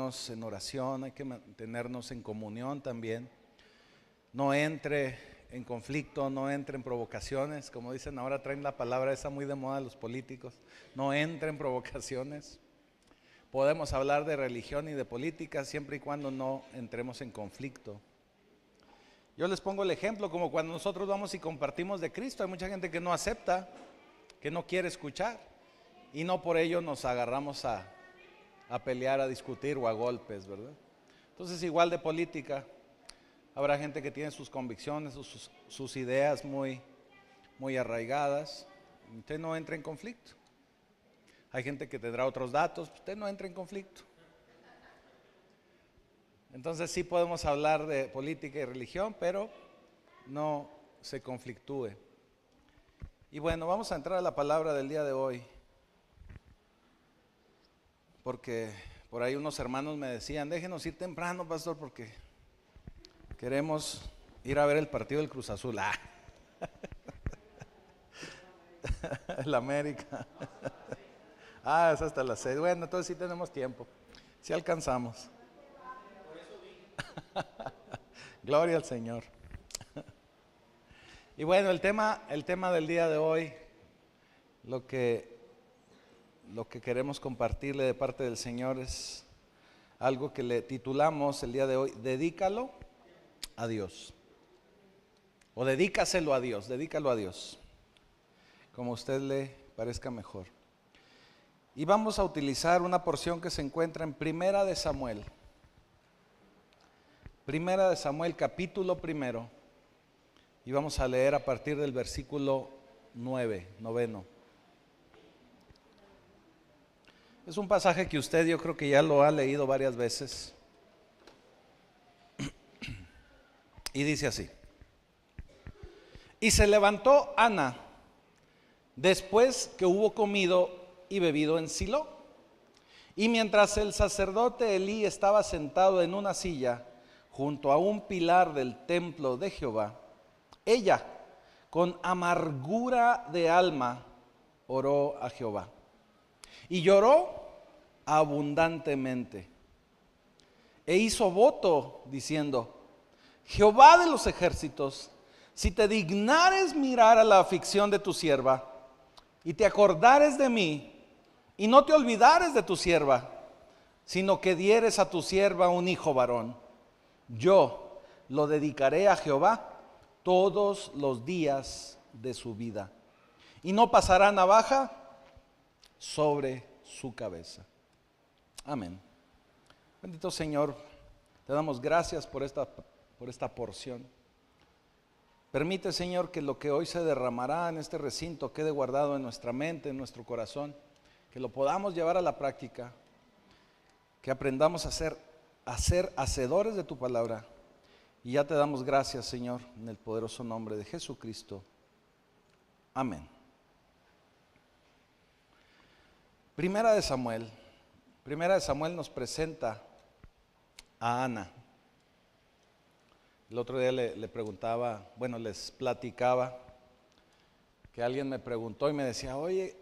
mantenernos en oración, hay que mantenernos en comunión también. No entre en conflicto, no entre en provocaciones, como dicen ahora, traen la palabra esa muy de moda los políticos, no entre en provocaciones. Podemos hablar de religión y de política siempre y cuando no entremos en conflicto. Yo les pongo el ejemplo, como cuando nosotros vamos y compartimos de Cristo, hay mucha gente que no acepta, que no quiere escuchar, y no por ello nos agarramos a pelear, a discutir o a golpes, ¿verdad? Entonces, igual de política, habrá gente que tiene sus convicciones, sus ideas muy arraigadas. Usted no entra en conflicto. Hay gente que tendrá otros datos, usted no entra en conflicto. Entonces sí podemos hablar de política y religión, pero no se conflictúe. Y bueno, vamos a entrar a la palabra del día de hoy, porque por ahí unos hermanos me decían, déjenos ir temprano, pastor, porque queremos ir a ver el partido del Cruz Azul. El América. Es hasta las 6. Bueno, entonces sí tenemos tiempo. Sí alcanzamos. Gloria al Señor. Y bueno, el tema del día de hoy, lo que queremos compartirle de parte del Señor es algo que le titulamos el día de hoy, dedícalo a Dios. O dedícaselo a Dios, dedícalo a Dios, como a usted le parezca mejor. Y vamos a utilizar una porción que se encuentra en Primera de Samuel. Primera de Samuel, capítulo 1. Y vamos a leer a partir del versículo 9. Es un pasaje que usted, yo creo que ya lo ha leído varias veces. Y dice así: Y se levantó Ana después que hubo comido y bebido en Silo. Y mientras el sacerdote Elí estaba sentado en una silla junto a un pilar del templo de Jehová, ella, con amargura de alma, oró a Jehová. Y lloró abundantemente. E hizo voto diciendo: Jehová de los ejércitos, si te dignares mirar a la aflicción de tu sierva, y te acordares de mí, y no te olvidares de tu sierva, sino que dieres a tu sierva un hijo varón, yo lo dedicaré a Jehová todos los días de su vida, y no pasará navaja sobre su cabeza. Amén. Bendito Señor, te damos gracias por esta porción. Permite, Señor, que lo que hoy se derramará en este recinto quede guardado en nuestra mente, en nuestro corazón, que lo podamos llevar a la práctica, que aprendamos a ser hacedores de tu palabra. Y ya te damos gracias, Señor, en el poderoso nombre de Jesucristo. Amén. Primera de Samuel nos presenta a Ana. El otro día le preguntaba, les platicaba, que alguien me preguntó y me decía, oye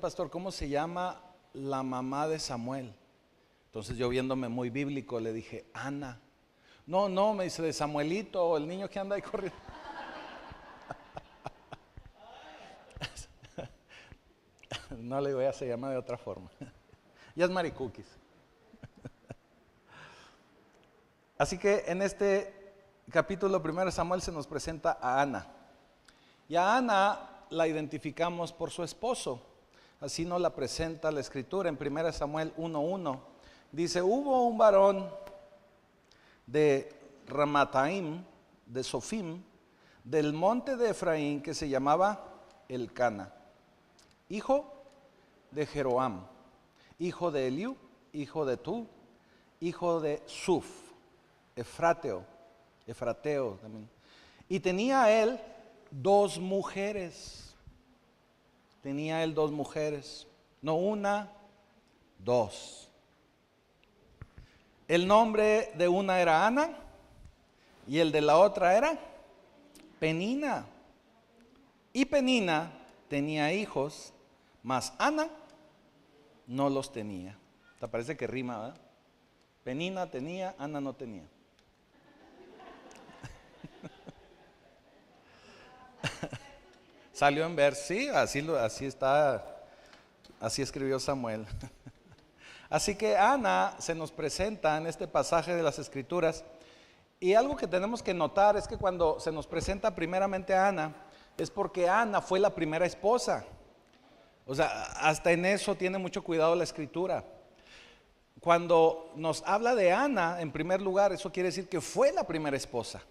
pastor, ¿cómo se llama la mamá de Samuel? Entonces yo, viéndome muy bíblico, le dije, Ana. No, me dice, de Samuelito, el niño que anda ahí corriendo. No le digo, ya se llama de otra forma. Ya es Maricookies. Así que en este capítulo 1 de Samuel se nos presenta a Ana. Y a Ana la identificamos por su esposo. Así nos la presenta la escritura en 1 Samuel 1:1. Dice, hubo un varón de Ramataim, de Sofim, del monte de Efraín, que se llamaba Elcana, hijo de Jeroam, hijo de Eliú, hijo de Tu, hijo de Suf, Efrateo también. Y tenía él dos mujeres. No una, dos. El nombre de una era Ana y el de la otra era Penina. Y Penina tenía hijos, mas Ana no los tenía. ¿Te parece que rima, verdad? Penina tenía, Ana no tenía. Salió en verso, sí, así está, así escribió Samuel. Así que Ana se nos presenta en este pasaje de las Escrituras, y algo que tenemos que notar es que cuando se nos presenta primeramente a Ana, es porque Ana fue la primera esposa. O sea, hasta en eso tiene mucho cuidado la Escritura. Cuando nos habla de Ana, en primer lugar, eso quiere decir que fue la primera esposa.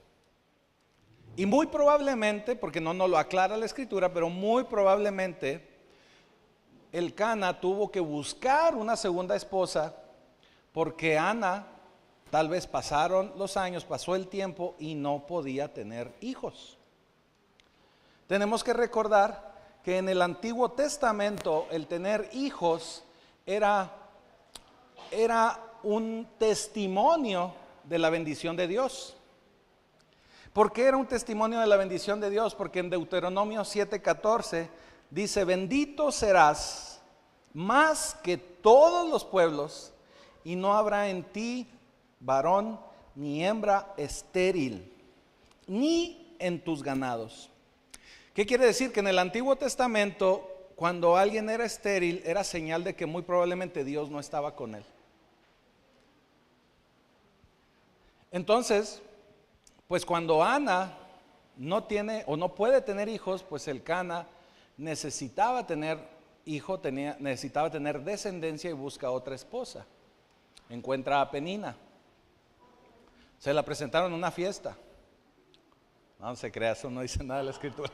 Y muy probablemente, porque no nos lo aclara la Escritura, pero muy probablemente Elcana tuvo que buscar una segunda esposa porque Ana, tal vez pasaron los años, pasó el tiempo y no podía tener hijos. Tenemos que recordar que en el Antiguo Testamento el tener hijos era un testimonio de la bendición de Dios. ¿Por qué era un testimonio de la bendición de Dios? Porque en Deuteronomio 7:14 dice: bendito serás más que todos los pueblos, y no habrá en ti varón ni hembra estéril, ni en tus ganados. ¿Qué quiere decir? Que en el Antiguo Testamento, cuando alguien era estéril, era señal de que muy probablemente Dios no estaba con él. Entonces, pues cuando Ana no tiene o no puede tener hijos, pues Elcana necesitaba tener hijo, necesitaba tener descendencia, y busca otra esposa. Encuentra a Penina. Se la presentaron en una fiesta. No se crea, eso no dice nada de la Escritura.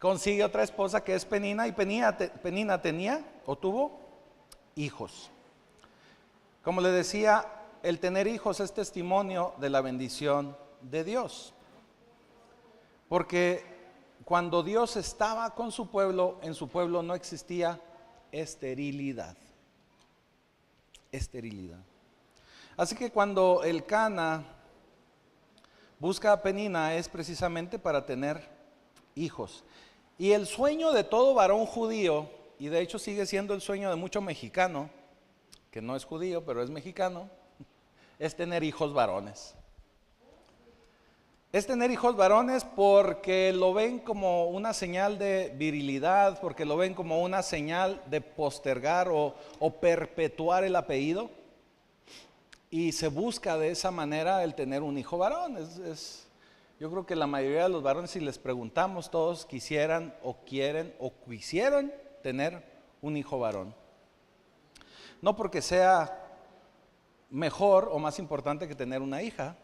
Consigue otra esposa que es Penina, y Penina tenía o tuvo hijos. Como le decía, el tener hijos es testimonio de la bendición de Dios. Porque cuando Dios estaba con su pueblo, en su pueblo no existía esterilidad. Esterilidad. Así que cuando Elcana busca a Penina es precisamente para tener hijos. Y el sueño de todo varón judío, y de hecho sigue siendo el sueño de mucho mexicano, que no es judío pero es mexicano, es tener hijos varones. Es tener hijos varones porque lo ven como una señal de virilidad, porque lo ven como una señal de postergar o perpetuar el apellido. Y se busca de esa manera el tener un hijo varón. Yo creo que la mayoría de los varones, si les preguntamos, todos quisieran o quieren o quisieran tener un hijo varón. No porque sea mejor o más importante que tener una hija,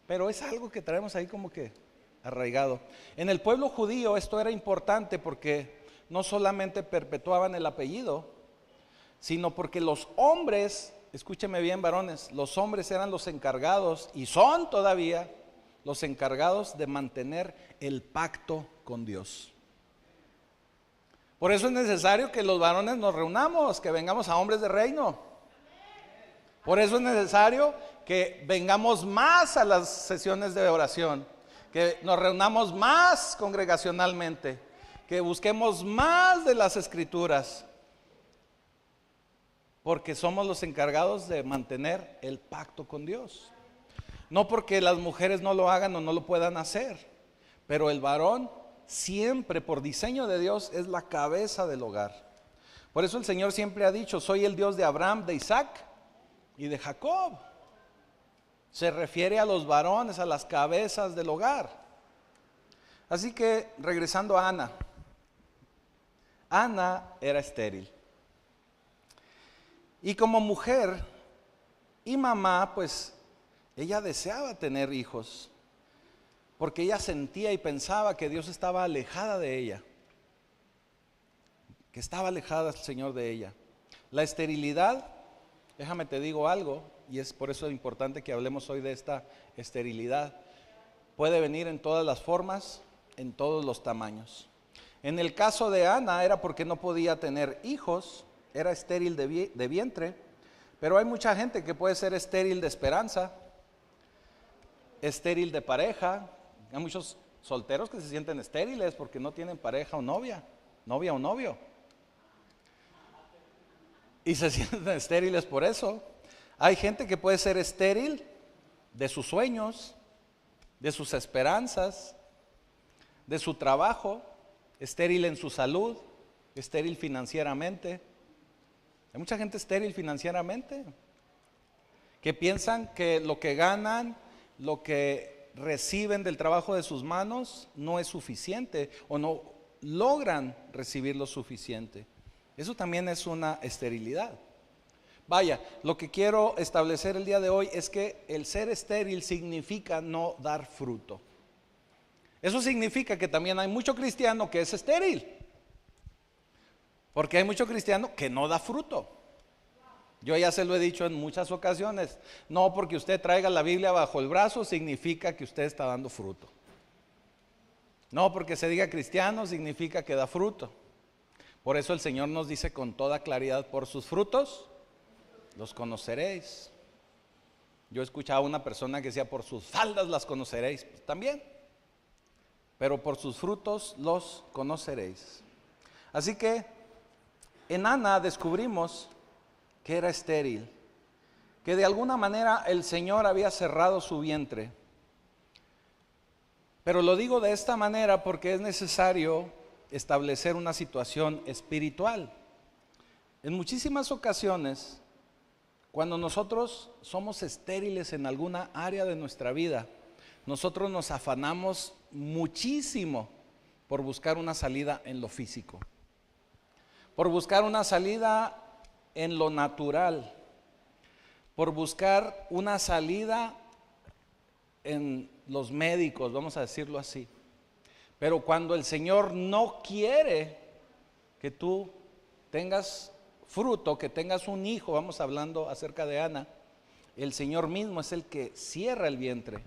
pero es algo que traemos ahí como que arraigado. En el pueblo judío esto era importante porque no solamente perpetuaban el apellido, sino porque los hombres, escúcheme bien varones, los hombres eran los encargados, y son todavía los encargados de mantener el pacto con Dios. Por eso es necesario que los varones nos reunamos, que vengamos a hombres de reino. Por eso es necesario que vengamos más a las sesiones de oración, que nos reunamos más congregacionalmente, que busquemos más de las Escrituras, porque somos los encargados de mantener el pacto con Dios. No porque las mujeres no lo hagan o no lo puedan hacer, pero el varón siempre, por diseño de Dios, es la cabeza del hogar. Por eso el Señor siempre ha dicho: soy el Dios de Abraham, de Isaac y de Jacob. Se refiere a los varones, a las cabezas del hogar. Así que, regresando a Ana. Ana era estéril. Y como mujer y mamá, pues ella deseaba tener hijos, porque ella sentía y pensaba que Dios estaba alejada de ella, que estaba alejada el Señor de ella. La esterilidad, déjame te digo algo, y es por eso importante que hablemos hoy de esta esterilidad. Puede venir en todas las formas, en todos los tamaños. En el caso de Ana era porque no podía tener hijos, era estéril de vientre, pero hay mucha gente que puede ser estéril de esperanza, estéril de pareja. Hay muchos solteros que se sienten estériles porque no tienen pareja o novia o novio. y se sienten estériles por eso. Hay gente que puede ser estéril de sus sueños, de sus esperanzas, de su trabajo, estéril en su salud, estéril financieramente. Hay mucha gente estéril financieramente, que piensan que lo que ganan, lo que reciben del trabajo de sus manos no es suficiente o no logran recibir lo suficiente. Eso también es una esterilidad. Vaya, lo que quiero establecer el día de hoy es que el ser estéril significa no dar fruto. Eso significa que también hay mucho cristiano que es estéril, porque hay mucho cristiano que no da fruto. Yo ya se lo he dicho en muchas ocasiones, no porque usted traiga la Biblia bajo el brazo significa que usted está dando fruto. No porque se diga cristiano significa que da fruto. Por eso el Señor nos dice con toda claridad, por sus frutos los conoceréis. Yo escuchaba a una persona que decía, por sus faldas las conoceréis. Pues también, pero por sus frutos los conoceréis. Así que en Ana descubrimos que era estéril, que de alguna manera el Señor había cerrado su vientre. Pero lo digo de esta manera porque es necesario establecer una situación espiritual. En muchísimas ocasiones, cuando nosotros somos estériles en alguna área de nuestra vida, nosotros nos afanamos muchísimo por buscar una salida en lo físico, por buscar una salida en lo natural, por buscar una salida en los médicos, vamos a decirlo así. Pero cuando el Señor no quiere que tú tengas fruto, que tengas un hijo, vamos hablando acerca de Ana, el Señor mismo es el que cierra el vientre.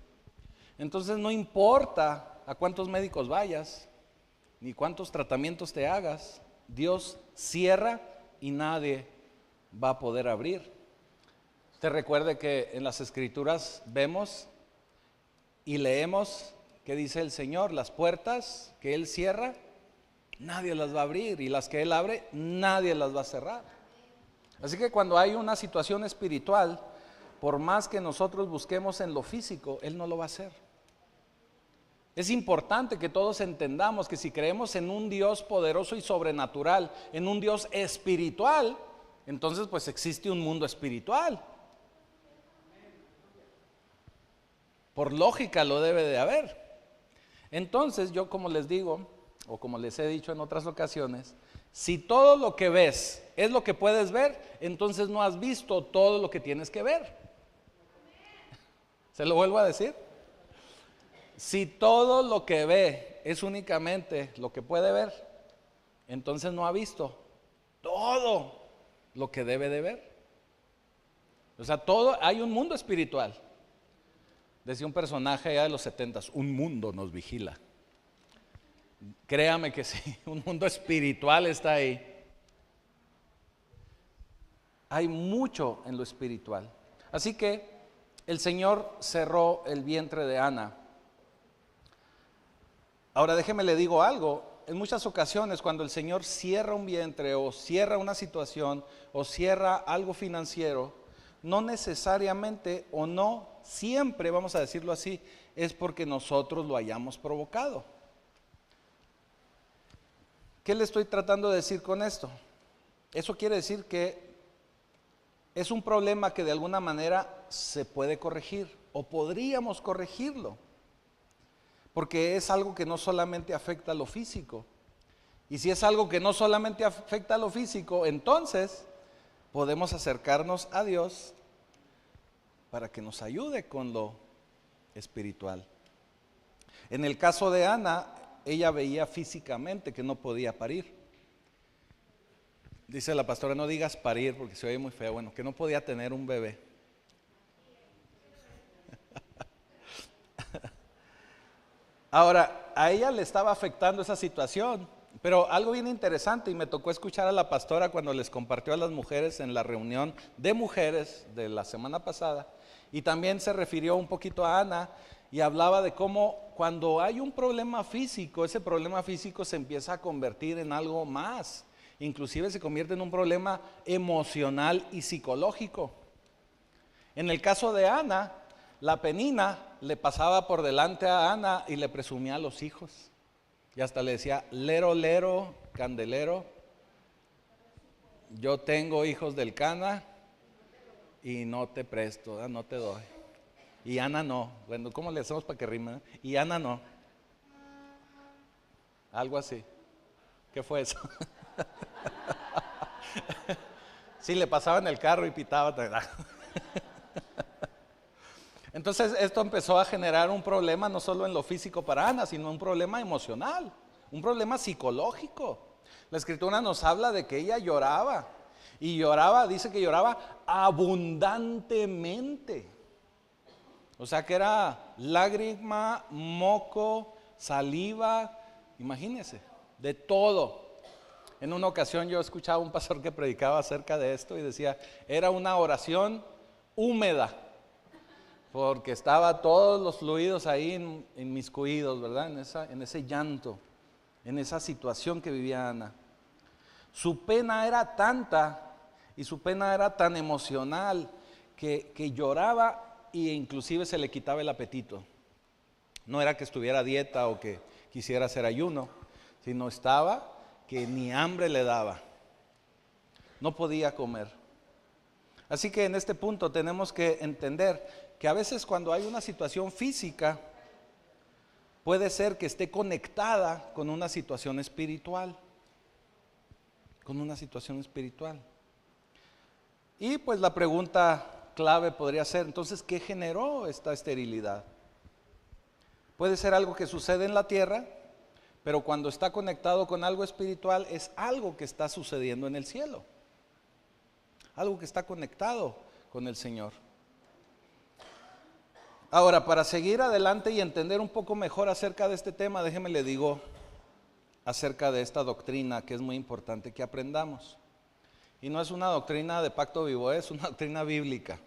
Entonces no importa a cuántos médicos vayas, ni cuántos tratamientos te hagas, Dios cierra y nadie va a poder abrir. Te recuerde que en las Escrituras vemos y leemos que dice el Señor, las puertas que Él cierra, nadie las va a abrir, y las que Él abre, nadie las va a cerrar. Así que cuando hay una situación espiritual, por más que nosotros busquemos en lo físico, Él no lo va a hacer. Es importante que todos entendamos que si creemos en un Dios poderoso y sobrenatural, en un Dios espiritual, entonces pues existe un mundo espiritual. Por lógica lo debe de haber. Entonces yo, como les digo, o como les he dicho en otras ocasiones, si todo lo que ves es lo que puedes ver, entonces no has visto todo lo que tienes que ver. ¿Se lo vuelvo a decir? Si todo lo que ve es únicamente lo que puede ver, entonces no ha visto todo lo que debe de ver. O sea, hay un mundo espiritual. Decía un personaje allá de los 70s, un mundo nos vigila. Créame que sí, un mundo espiritual está ahí. Hay mucho en lo espiritual. Así que el Señor cerró el vientre de Ana. Ahora déjeme le digo algo, en muchas ocasiones cuando el Señor cierra un vientre o cierra una situación o cierra algo financiero, no necesariamente o no siempre, vamos a decirlo así, es porque nosotros lo hayamos provocado. ¿Qué le estoy tratando de decir con esto? Eso quiere decir que es un problema que de alguna manera se puede corregir o podríamos corregirlo, porque es algo que no solamente afecta a lo físico. Y si es algo que no solamente afecta a lo físico, entonces podemos acercarnos a Dios para que nos ayude con lo espiritual. En el caso de Ana, ella veía físicamente que no podía parir. Dice la pastora, no digas parir porque se oye muy feo. Bueno, que no podía tener un bebé. Ahora, a ella le estaba afectando esa situación, pero algo bien interesante, y me tocó escuchar a la pastora cuando les compartió a las mujeres en la reunión de mujeres de la semana pasada, y también se refirió un poquito a Ana, y hablaba de cómo cuando hay un problema físico, ese problema físico se empieza a convertir en algo más, Inclusive se convierte en un problema emocional y psicológico. En el caso de Ana, la Penina le pasaba por delante a Ana y le presumía a los hijos. Y hasta le decía, lero, lero, candelero, yo tengo hijos del Cana y no te presto, no te doy. Y Ana no. Bueno, ¿cómo le hacemos para que rime? Y Ana no. Algo así. ¿Qué fue eso? Sí, le pasaba en el carro y pitaba. Entonces esto empezó a generar un problema no solo en lo físico para Ana, sino un problema emocional, un problema psicológico. La Escritura nos habla de que ella lloraba, y lloraba, dice que lloraba abundantemente. O sea que era lágrima, moco, saliva, imagínense, de todo. En una ocasión yo escuchaba a un pastor que predicaba acerca de esto y decía, era una oración húmeda, porque estaba todos los fluidos ahí inmiscuidos, ¿verdad? En ese llanto, en esa situación que vivía Ana. Su pena era tanta y su pena era tan emocional que lloraba e inclusive se le quitaba el apetito. No era que estuviera a dieta o que quisiera hacer ayuno, sino estaba que ni hambre le daba. No podía comer. Así que en este punto tenemos que entender que a veces cuando hay una situación física, puede ser que esté conectada con una situación espiritual. Con una situación espiritual. Y pues la pregunta clave podría ser, entonces, ¿qué generó esta esterilidad? Puede ser algo que sucede en la tierra, pero cuando está conectado con algo espiritual, es algo que está sucediendo en el cielo. Algo que está conectado con el Señor. Ahora, para seguir adelante y entender un poco mejor acerca de este tema, déjeme le digo acerca de esta doctrina que es muy importante que aprendamos. Y no es una doctrina de pacto vivo, es una doctrina bíblica.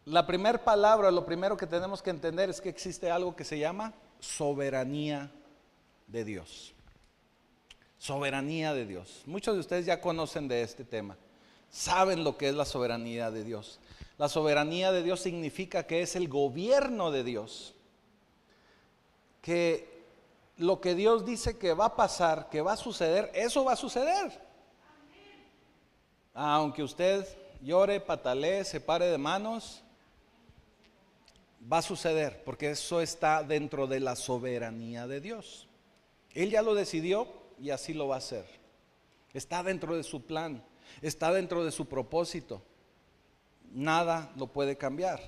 La primera palabra, lo primero que tenemos que entender es que existe algo que se llama soberanía de Dios. Soberanía de Dios. Muchos de ustedes ya conocen de este tema. Saben lo que es la soberanía de Dios. La soberanía de Dios significa que es el gobierno de Dios. Que lo que Dios dice que va a pasar, que va a suceder, eso va a suceder. Aunque usted llore, patalee, se pare de manos, va a suceder, porque eso está dentro de la soberanía de Dios. Él ya lo decidió y así lo va a hacer. Está dentro de su plan, está dentro de su propósito. Nada lo puede cambiar,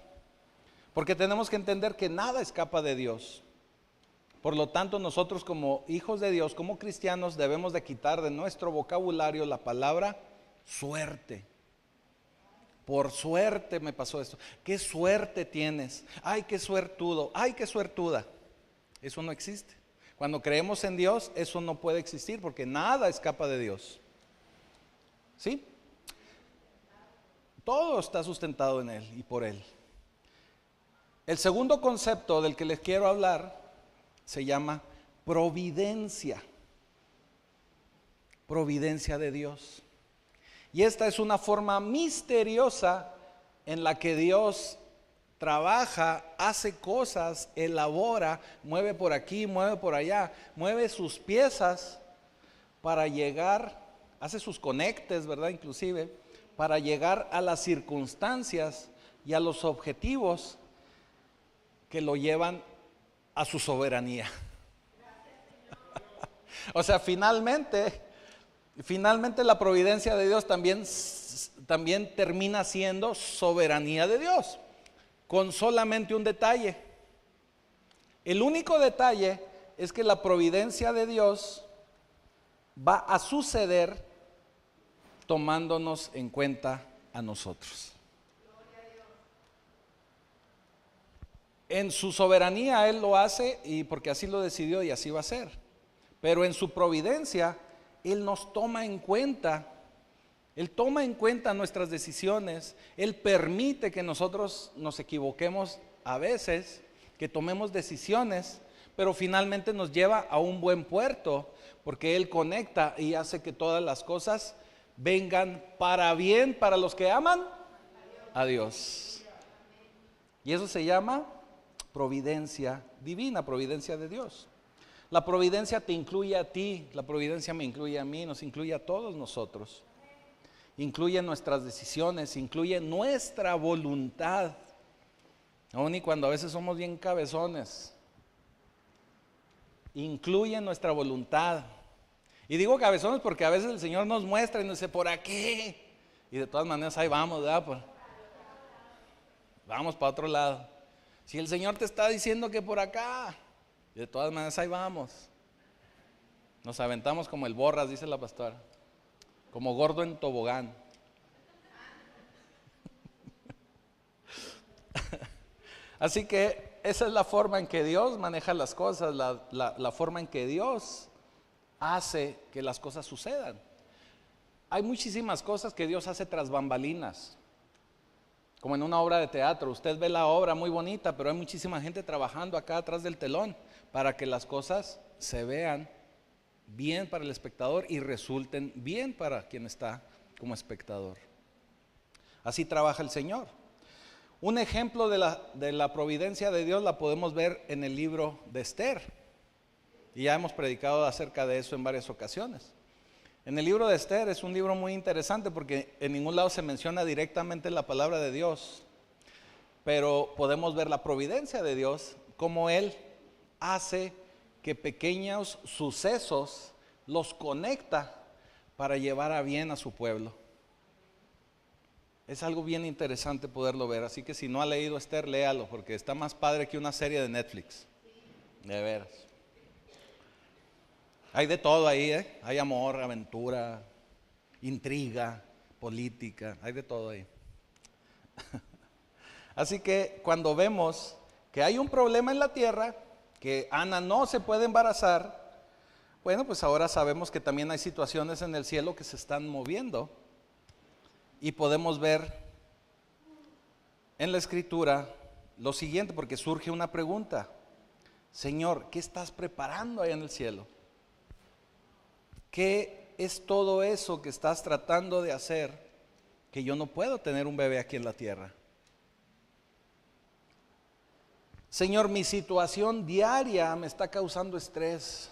porque tenemos que entender que nada escapa de Dios. Por lo tanto, nosotros como hijos de Dios, como cristianos, debemos de quitar de nuestro vocabulario la palabra suerte. Por suerte me pasó esto. ¿Qué suerte tienes? Ay, qué suertudo. Ay, qué suertuda. Eso no existe. Cuando creemos en Dios, eso no puede existir porque nada escapa de Dios. ¿Sí? Todo está sustentado en Él y por Él. El segundo concepto del que les quiero hablar se llama providencia. Providencia de Dios. Y esta es una forma misteriosa en la que Dios trabaja, hace cosas, elabora, mueve por aquí, mueve por allá, mueve sus piezas para llegar, hace sus conectes, ¿verdad? Inclusive, para llegar a las circunstancias y a los objetivos que lo llevan a su soberanía. O sea, finalmente la providencia de Dios también termina siendo soberanía de Dios, con solamente un detalle. El único detalle es que la providencia de Dios va a suceder tomándonos en cuenta a nosotros. En su soberanía Él lo hace y porque así lo decidió y así va a ser. Pero en su providencia Él nos toma en cuenta. Él toma en cuenta nuestras decisiones. Él permite que nosotros nos equivoquemos a veces, que tomemos decisiones, pero finalmente nos lleva a un buen puerto, porque Él conecta y hace que todas las cosas vengan para bien para los que aman a Dios. Y eso se llama providencia divina, providencia de Dios. La providencia te incluye a ti, la providencia me incluye a mí, nos incluye a todos nosotros. Incluye nuestras decisiones, incluye nuestra voluntad. Aun y cuando a veces somos bien cabezones, incluye nuestra voluntad. Y digo cabezones porque a veces el Señor nos muestra y nos dice, ¿por aquí? Y de todas maneras ahí vamos, ¿verdad? Pues, vamos para otro lado. Si el Señor te está diciendo que por acá, y de todas maneras ahí vamos. Nos aventamos como el borras, dice la pastora, como gordo en tobogán. Así que esa es la forma en que Dios maneja las cosas, la forma en que Dios hace que las cosas sucedan. Hay muchísimas cosas que Dios hace tras bambalinas, como en una obra de teatro. Usted ve la obra muy bonita, pero hay muchísima gente trabajando acá atrás del telón para que las cosas se vean bien para el espectador y resulten bien para quien está como espectador. Así trabaja el Señor. Un ejemplo de la providencia de Dios la podemos ver en el libro de Esther. Y ya hemos predicado acerca de eso en varias ocasiones. En el libro de Esther es un libro muy interesante porque en ningún lado se menciona directamente la palabra de Dios. Pero podemos ver la providencia de Dios, cómo Él hace que pequeños sucesos los conecta para llevar a bien a su pueblo. Es algo bien interesante poderlo ver, así que si no ha leído Esther, léalo, porque está más padre que una serie de Netflix, de veras. Hay de todo ahí, hay amor, aventura, intriga, política, hay de todo ahí. Así que cuando vemos que hay un problema en la tierra, que Ana no se puede embarazar, bueno, pues ahora sabemos que también hay situaciones en el cielo que se están moviendo. Y podemos ver en la Escritura lo siguiente, porque surge una pregunta. Señor, ¿qué estás preparando allá en el cielo? ¿Qué es todo eso que estás tratando de hacer que yo no puedo tener un bebé aquí en la tierra? Señor, mi situación diaria me está causando estrés,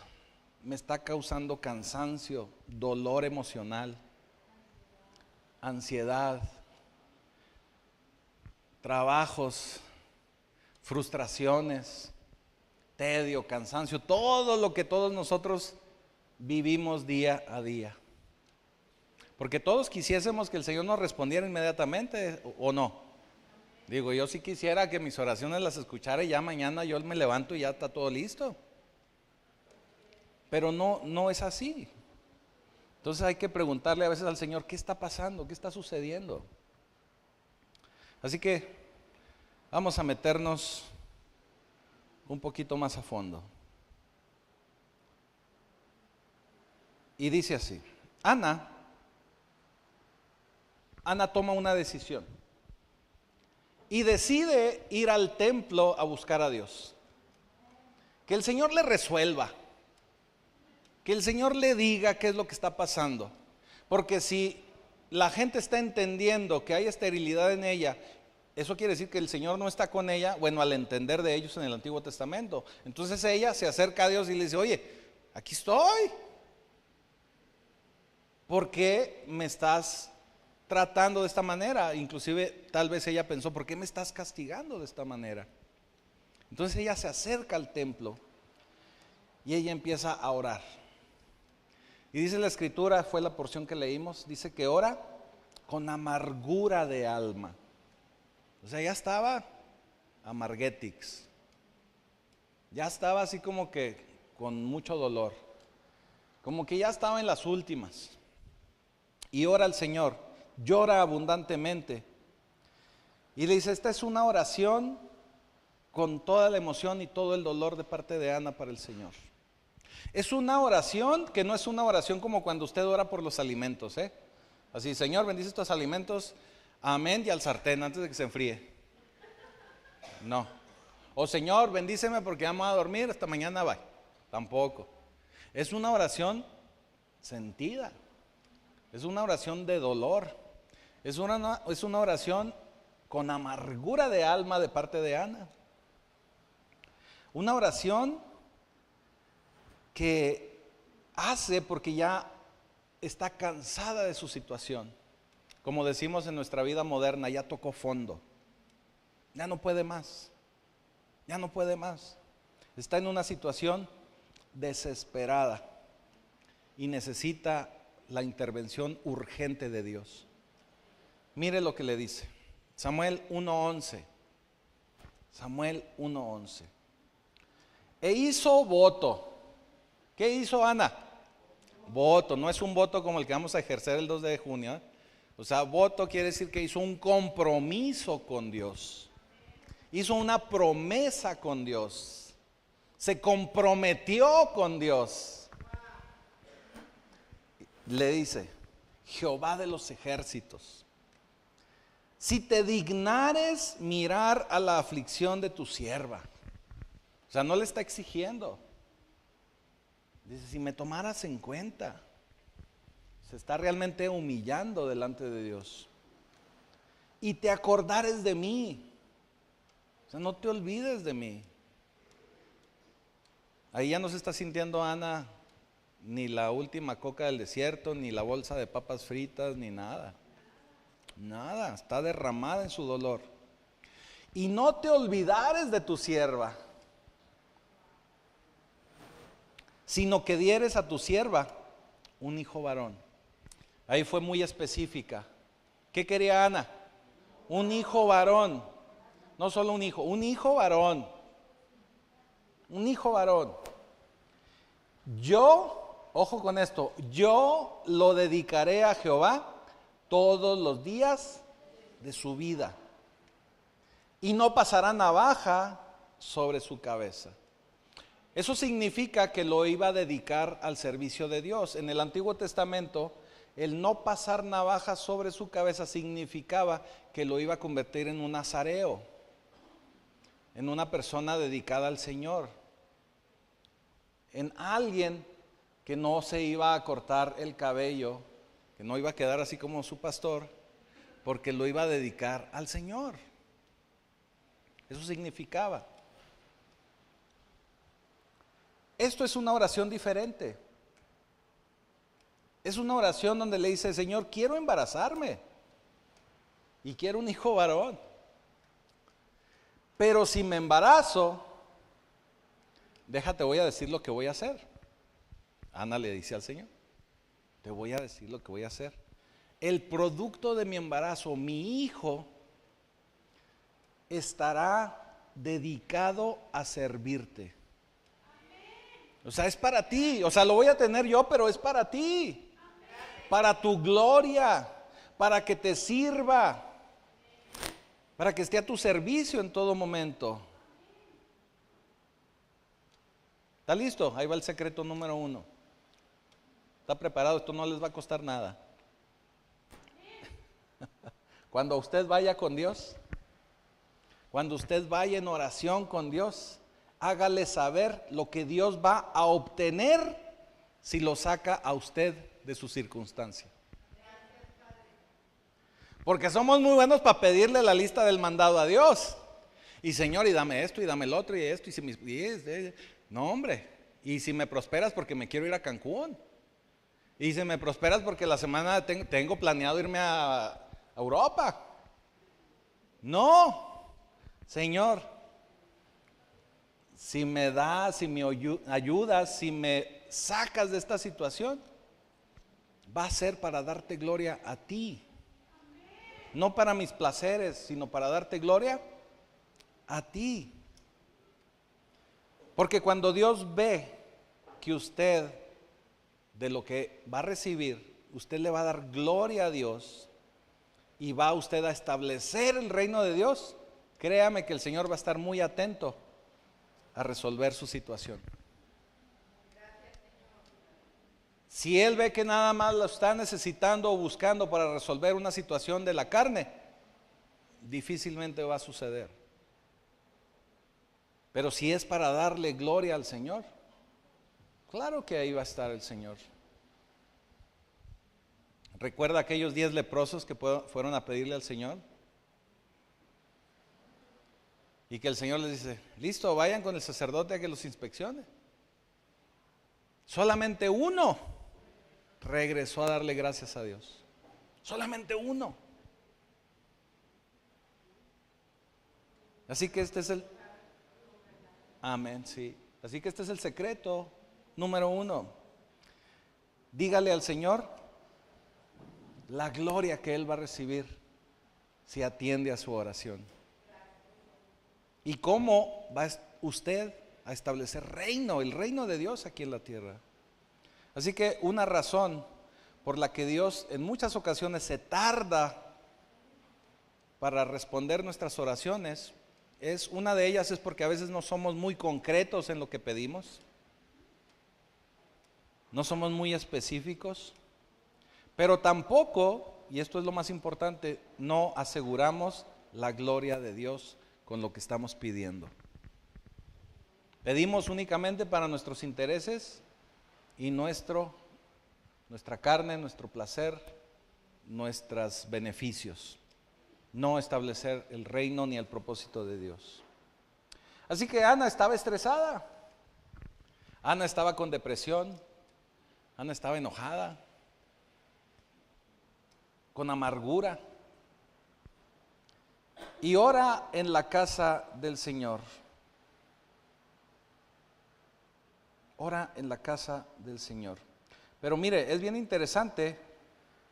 me está causando cansancio, dolor emocional, ansiedad, trabajos, frustraciones, tedio, cansancio, todo lo que todos nosotros vivimos día a día. Porque todos quisiésemos que el Señor nos respondiera inmediatamente, ¿o no? Digo, yo sí quisiera que mis oraciones las escuchara y ya mañana yo me levanto y ya está todo listo. Pero no es así. Entonces hay que preguntarle a veces al Señor, ¿qué está pasando? ¿Qué está sucediendo? Así que vamos a meternos un poquito más a fondo. Y dice así, Ana toma una decisión y decide ir al templo a buscar a Dios. Que el Señor le resuelva. Que el Señor le diga qué es lo que está pasando. Porque si la gente está entendiendo que hay esterilidad en ella, eso quiere decir que el Señor no está con ella, bueno, al entender de ellos en el Antiguo Testamento. Entonces ella se acerca a Dios y le dice, oye, aquí estoy. ¿Por qué me estás tratando de esta manera? Inclusive tal vez ella pensó, ¿por qué me estás castigando de esta manera? Entonces ella se acerca al templo y ella empieza a orar. Y dice la Escritura, fue la porción que leímos, dice que ora con amargura de alma. O sea, ya estaba amarguetix. Ya estaba así como que con mucho dolor. Como que ya estaba en las últimas. Y ora al Señor, llora abundantemente. Y le dice, esta es una oración con toda la emoción y todo el dolor de parte de Ana para el Señor. Es una oración que no es una oración como cuando usted ora por los alimentos, Así, Señor, bendice estos alimentos, amén, y al sartén antes de que se enfríe. No, O Señor, bendíceme porque vamos a dormir, hasta mañana bye. Tampoco. Es una oración sentida. Es una oración de dolor. Es una oración con amargura de alma de parte de Ana. Una oración que hace porque ya está cansada de su situación. Como decimos en nuestra vida moderna, ya tocó fondo. Ya no puede más. Ya no puede más. Está en una situación desesperada y necesita la intervención urgente de Dios. Mire lo que le dice. Samuel 1:11. Samuel 1:11. E hizo voto. ¿Qué hizo Ana? Voto. No es un voto como el que vamos a ejercer el 2 de junio. ¿eh? O sea, voto quiere decir que hizo un compromiso con Dios. Hizo una promesa con Dios. Se comprometió con Dios. Le dice, Jehová de los ejércitos, si te dignares mirar a la aflicción de tu sierva. O sea, no le está exigiendo. Dice, si me tomaras en cuenta. Se está realmente humillando delante de Dios. Y te acordares de mí. O sea, no te olvides de mí. Ahí ya no se está sintiendo Ana ni la última coca del desierto, ni la bolsa de papas fritas, ni nada. Nada, está derramada en su dolor. Y no te olvidares de tu sierva, sino que dieres a tu sierva un hijo varón. Ahí fue muy específica. ¿Qué quería Ana? Un hijo varón. No solo un hijo varón. Un hijo varón. Yo, ojo con esto, yo lo dedicaré a Jehová todos los días de su vida. Y no pasará navaja sobre su cabeza. Eso significa que lo iba a dedicar al servicio de Dios. En el Antiguo Testamento, el no pasar navaja sobre su cabeza significaba que lo iba a convertir en un nazareo, en una persona dedicada al Señor, en alguien que no se iba a cortar el cabello, que no iba a quedar así como su pastor, porque lo iba a dedicar al Señor. Eso significaba. Esto es una oración diferente. Es una oración donde le dice, Señor, quiero embarazarme y quiero un hijo varón. Pero si me embarazo, déjate, voy a decir lo que voy a hacer. Ana le dice al Señor, te voy a decir lo que voy a hacer. El producto de mi embarazo, mi hijo, estará dedicado a servirte. O sea, es para ti. O sea, lo voy a tener yo, pero es para ti. Para tu gloria, para que te sirva, para que esté a tu servicio en todo momento. ¿Está listo? Ahí va el secreto número 1. ¿Está preparado? Esto no les va a costar nada. Cuando usted vaya con Dios, cuando usted vaya en oración con Dios, hágale saber lo que Dios va a obtener si lo saca a usted de su circunstancia. Porque somos muy buenos para pedirle la lista del mandado a Dios. Y Señor, y dame esto, y dame el otro, y esto, y si no, hombre. Y si me prosperas porque me quiero ir a Cancún. Y si me prosperas porque la semana tengo planeado irme a Europa. No, Señor, si me das, si me ayudas, si me sacas de esta situación, va a ser para darte gloria a ti. No para mis placeres, sino para darte gloria a ti. Porque cuando Dios ve que usted, de lo que va a recibir, usted le va a dar gloria a Dios y va usted a establecer el reino de Dios, créame que el Señor va a estar muy atento a resolver su situación. Si Él ve que nada más lo está necesitando o buscando para resolver una situación de la carne, difícilmente va a suceder. Pero si es para darle gloria al Señor, claro que ahí va a estar el Señor. ¿Recuerda aquellos 10 leprosos que fueron a pedirle al Señor? Y que el Señor les dice, listo, vayan con el sacerdote a que los inspeccione. Solamente uno regresó a darle gracias a Dios. Solamente uno. Así que este es el... Amén, sí. Así que este es el secreto número 1. Dígale al Señor la gloria que Él va a recibir si atiende a su oración. ¿Y cómo va usted a establecer reino, el reino de Dios aquí en la tierra? Así que una razón por la que Dios en muchas ocasiones se tarda para responder nuestras oraciones, una de ellas es porque a veces no somos muy concretos en lo que pedimos, no somos muy específicos, pero tampoco, y esto es lo más importante, no aseguramos la gloria de Dios con lo que estamos pidiendo. Pedimos únicamente para nuestros intereses y nuestra carne, nuestro placer, nuestros beneficios. No establecer el reino ni el propósito de Dios. Así que Ana estaba estresada. Ana estaba con depresión. Ana estaba enojada, con amargura. Y ora en la casa del Señor. Ora en la casa del Señor. Pero mire, es bien interesante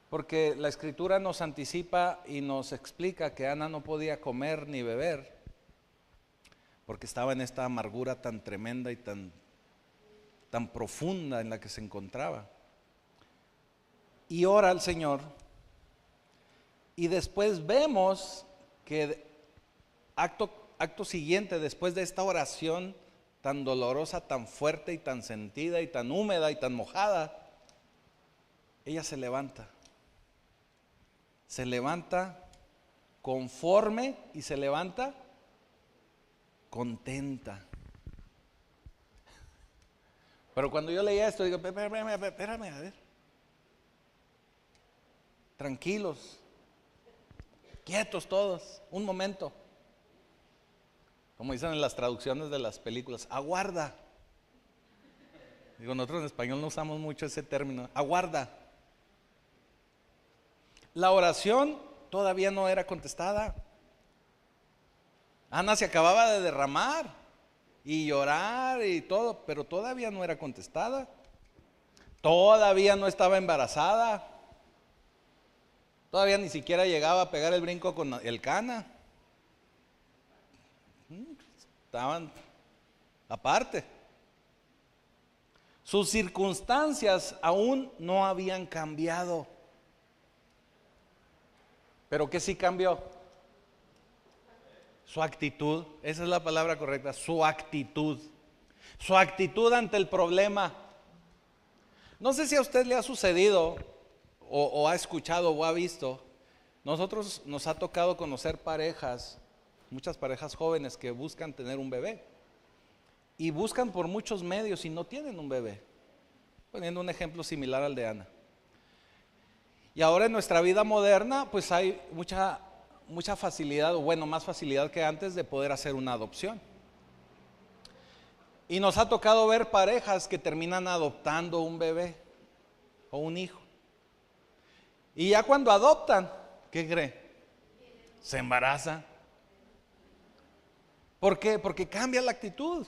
porque la Escritura nos anticipa y nos explica que Ana no podía comer ni beber porque estaba en esta amargura tan tremenda y tan profunda en la que se encontraba. Y ora al Señor y después vemos que acto siguiente, después de esta oración tan dolorosa, tan fuerte y tan sentida y tan húmeda y tan mojada, ella se levanta conforme y se levanta contenta. Pero cuando yo leía esto, digo, espérame, a ver. Tranquilos, quietos todos, un momento. Como dicen en las traducciones de las películas, aguarda. Digo, nosotros en español no usamos mucho ese término, aguarda. La oración todavía no era contestada. Ana se acababa de derramar y llorar y todo, pero todavía no era contestada. Todavía no estaba embarazada. Todavía ni siquiera llegaba a pegar el brinco con el Cana. Estaban aparte. Sus circunstancias aún no habían cambiado. Pero ¿qué sí cambió? Su actitud. Esa es la palabra correcta, su actitud. Su actitud ante el problema. No sé si a usted le ha sucedido o ha escuchado o ha visto. Nosotros nos ha tocado conocer parejas, muchas parejas jóvenes que buscan tener un bebé. Y buscan por muchos medios y no tienen un bebé. Poniendo un ejemplo similar al de Ana. Y ahora en nuestra vida moderna, pues hay mucha facilidad, o bueno, más facilidad que antes de poder hacer una adopción. Y nos ha tocado ver parejas que terminan adoptando un bebé o un hijo. Y ya cuando adoptan, ¿qué cree? Se embaraza. ¿Por qué? Porque cambia la actitud.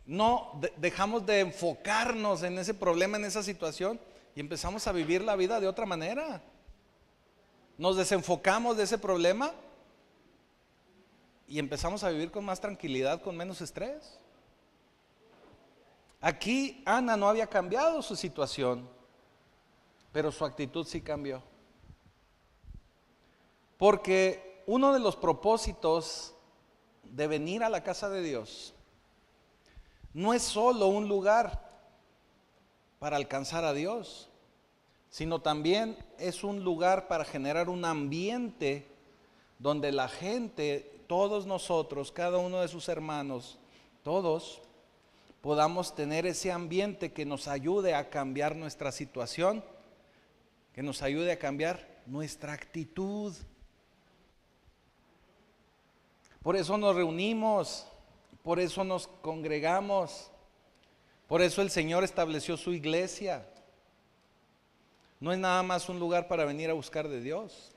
No dejamos de enfocarnos en ese problema, en esa situación, y empezamos a vivir la vida de otra manera. Nos desenfocamos de ese problema y empezamos a vivir con más tranquilidad, con menos estrés. Aquí Ana no había cambiado su situación, pero su actitud sí cambió. Porque uno de los propósitos de venir a la casa de Dios no es solo un lugar para alcanzar a Dios, sino también es un lugar para generar un ambiente donde la gente todos nosotros, cada uno de sus hermanos, todos podamos tener ese ambiente que nos ayude a cambiar nuestra situación, que nos ayude a cambiar nuestra actitud. Por eso nos reunimos, por eso nos congregamos, por eso el Señor estableció su iglesia. No es nada más un lugar para venir a buscar de Dios,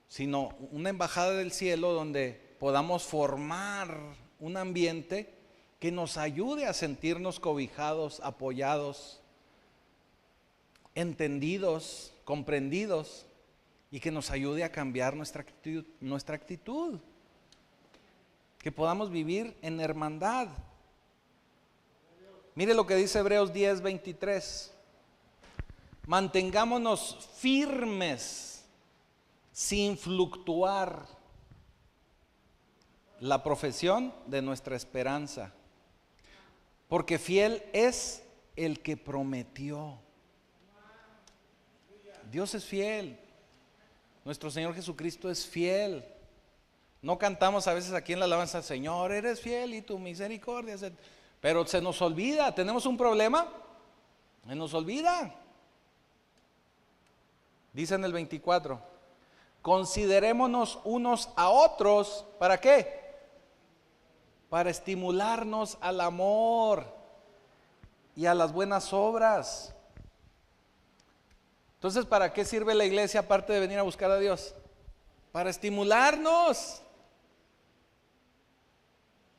sino una embajada del cielo donde podamos formar un ambiente que nos ayude a sentirnos cobijados, apoyados, entendidos, comprendidos, y que nos ayude a cambiar nuestra actitud, que podamos vivir en hermandad. Mire lo que dice Hebreos 10:23. Mantengámonos firmes sin fluctuar la profesión de nuestra esperanza, porque fiel es el que prometió. Dios es fiel, nuestro Señor Jesucristo es fiel. No cantamos a veces aquí en la alabanza, Señor, eres fiel y tu misericordia, pero se nos olvida, tenemos un problema, se nos olvida. Dice en el 24, considerémonos unos a otros, ¿para qué? Para estimularnos al amor y a las buenas obras. Entonces, ¿para qué sirve la iglesia aparte de venir a buscar a Dios? Para estimularnos,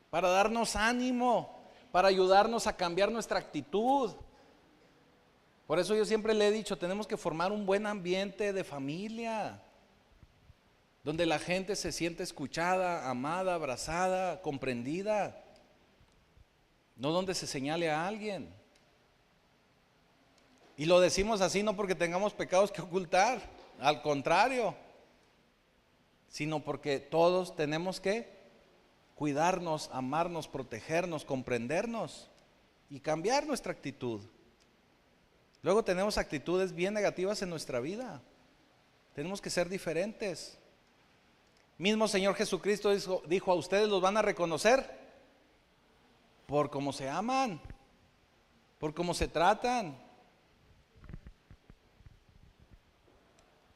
para darnos ánimo, para ayudarnos a cambiar nuestra actitud. Por eso yo siempre le he dicho, tenemos que formar un buen ambiente de familia, donde la gente se siente escuchada, amada, abrazada, comprendida, no donde se señale a alguien. Y lo decimos así no porque tengamos pecados que ocultar, al contrario, sino porque todos tenemos que cuidarnos, amarnos, protegernos, comprendernos y cambiar nuestra actitud. Luego tenemos actitudes bien negativas en nuestra vida. Tenemos que ser diferentes. Mismo Señor Jesucristo dijo, a ustedes los van a reconocer por cómo se aman, por cómo se tratan.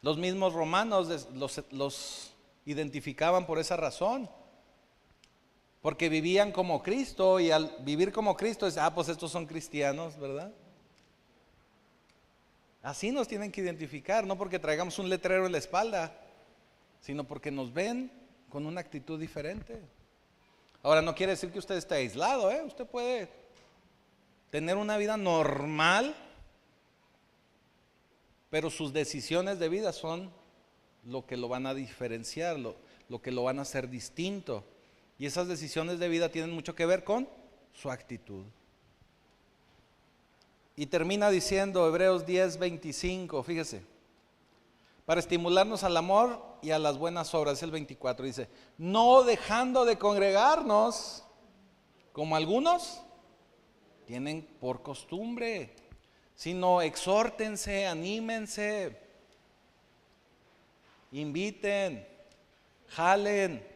Los mismos romanos los identificaban por esa razón, porque vivían como Cristo, y al vivir como Cristo, pues estos son cristianos, ¿verdad? Así nos tienen que identificar, no porque traigamos un letrero en la espalda, sino porque nos ven con una actitud diferente. Ahora, no quiere decir que usted esté aislado, usted puede tener una vida normal, pero sus decisiones de vida son lo que lo van a diferenciar, lo que lo van a hacer distinto. Y esas decisiones de vida tienen mucho que ver con su actitud. Y termina diciendo Hebreos 10:25, fíjese, para estimularnos al amor y a las buenas obras, es el 24, dice, no dejando de congregarnos, como algunos tienen por costumbre, sino exhórtense, anímense, inviten, jalen.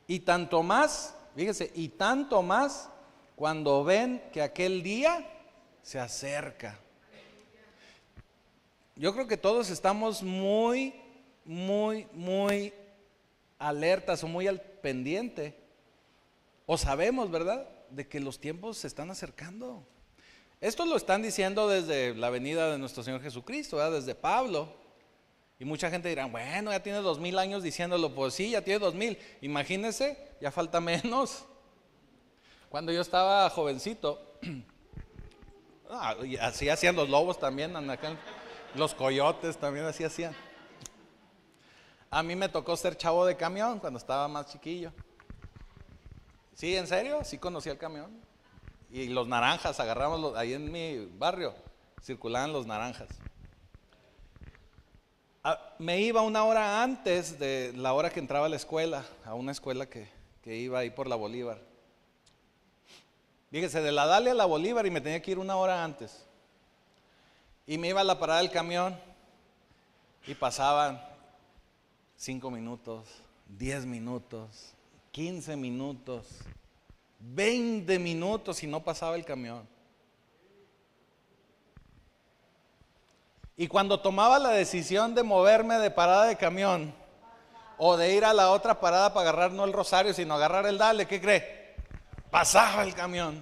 Y tanto más, fíjese, y tanto más cuando ven que aquel día se acerca. Yo creo que todos estamos muy alertas o muy al pendiente, o sabemos, ¿verdad?, de que los tiempos se están acercando. Esto lo están diciendo desde la venida de nuestro Señor Jesucristo, ¿verdad?, desde Pablo. Y mucha gente dirá, bueno, ya tiene 2000 años diciéndolo. Pues sí, ya tiene 2000. Imagínense, ya falta menos. Cuando yo estaba jovencito, así hacían los lobos también, acá, los coyotes también así hacían. A mí me tocó ser chavo de camión cuando estaba más chiquillo. Sí, en serio, sí conocía el camión. Y los naranjas, agarramos ahí en mi barrio, circulaban los naranjas. Me iba una hora antes de la hora que entraba a la escuela, a una escuela que iba ahí por la Bolívar. Fíjese, de la Dalia a la Bolívar, y me tenía que ir una hora antes. Y me iba a la parada del camión y pasaban. 5 minutos, 10 minutos, 15 minutos, 20 minutos y no pasaba el camión. Y cuando tomaba la decisión de moverme de parada de camión o de ir a la otra parada para agarrar no el Rosario, sino agarrar el Dale, ¿qué cree? Pasaba el camión.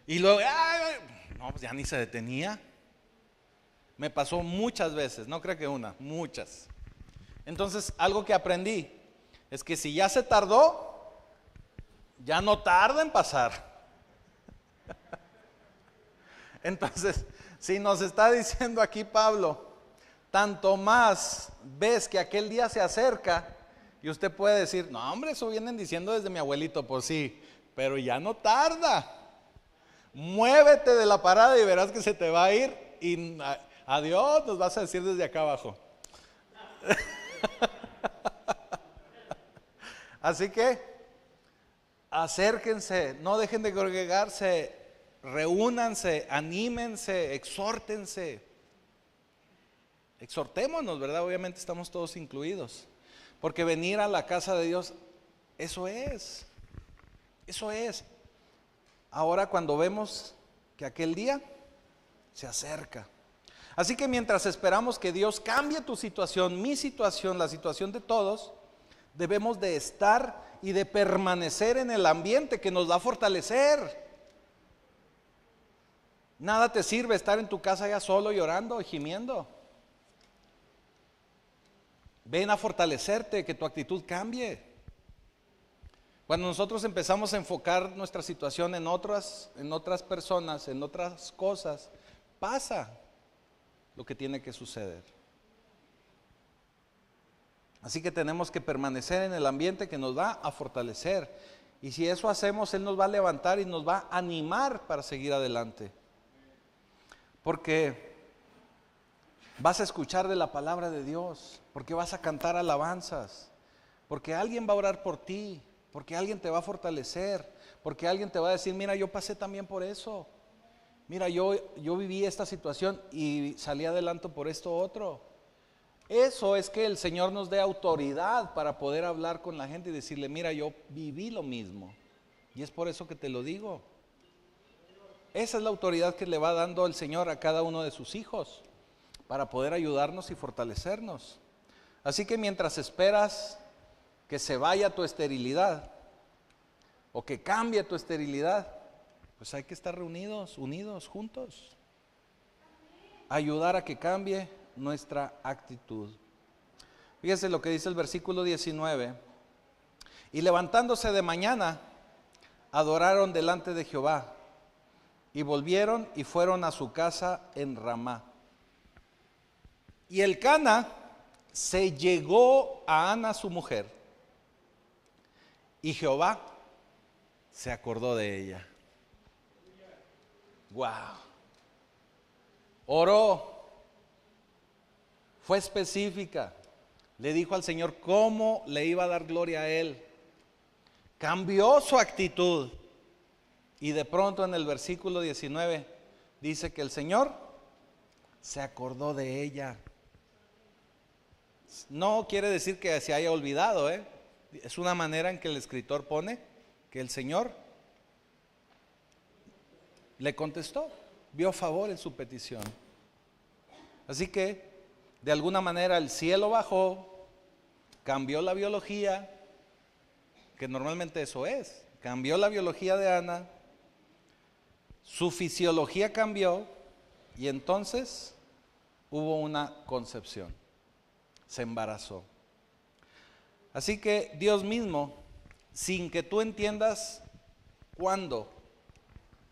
Y luego, no, pues ya ni se detenía. Me pasó muchas veces, no creo que una, muchas. Entonces, algo que aprendí es que si ya se tardó, ya no tarda en pasar. Entonces, si nos está diciendo aquí Pablo, tanto más ves que aquel día se acerca, y usted puede decir, no hombre, eso vienen diciendo desde mi abuelito, pues sí, pero ya no tarda. Muévete de la parada y verás que se te va a ir y adiós, nos vas a decir desde acá abajo. Así que acérquense, no dejen de congregarse, reúnanse, anímense, exhórtense. Exhortémonos, ¿verdad? Obviamente estamos todos incluidos. Porque venir a la casa de Dios, eso es. Eso es. Ahora cuando vemos que aquel día se acerca. Así que mientras esperamos que Dios cambie tu situación, mi situación, la situación de todos, debemos de estar y de permanecer en el ambiente que nos va a fortalecer. Nada te sirve estar en tu casa ya solo llorando y gimiendo. Ven a fortalecerte, que tu actitud cambie. Cuando nosotros empezamos a enfocar nuestra situación en otras personas, en otras cosas, pasa lo que tiene que suceder. Así que tenemos que permanecer en el ambiente que nos va a fortalecer. Y si eso hacemos, Él nos va a levantar y nos va a animar para seguir adelante. Porque vas a escuchar de la palabra de Dios, porque vas a cantar alabanzas, porque alguien va a orar por ti, porque alguien te va a fortalecer, porque alguien te va a decir, mira, yo pasé también por eso. Mira, yo viví esta situación y salí adelante por esto otro. Eso es que el Señor nos dé autoridad para poder hablar con la gente y decirle, mira, yo viví lo mismo. Y es por eso que te lo digo. Esa es la autoridad que le va dando el Señor a cada uno de sus hijos para poder ayudarnos y fortalecernos. Así que mientras esperas que se vaya tu esterilidad o que cambie tu esterilidad, pues hay que estar reunidos, unidos, juntos. Ayudar a que cambie nuestra actitud. Fíjese lo que dice el versículo 19. Y levantándose de mañana, adoraron delante de Jehová y volvieron y fueron a su casa en Ramá. Y Elcana se llegó a Ana su mujer y Jehová se acordó de ella. Wow. Oró, fue específica, le dijo al Señor cómo le iba a dar gloria a Él. Cambió su actitud y de pronto en el versículo 19 dice que el Señor se acordó de ella. No quiere decir que se haya olvidado, es una manera en que el escritor pone que el Señor le contestó, vio favor en su petición. Así que de alguna manera el cielo bajó, cambió la biología, que normalmente eso es, cambió la biología de Ana, su fisiología cambió y entonces hubo una concepción, se embarazó. Así que Dios mismo, sin que tú entiendas cuándo,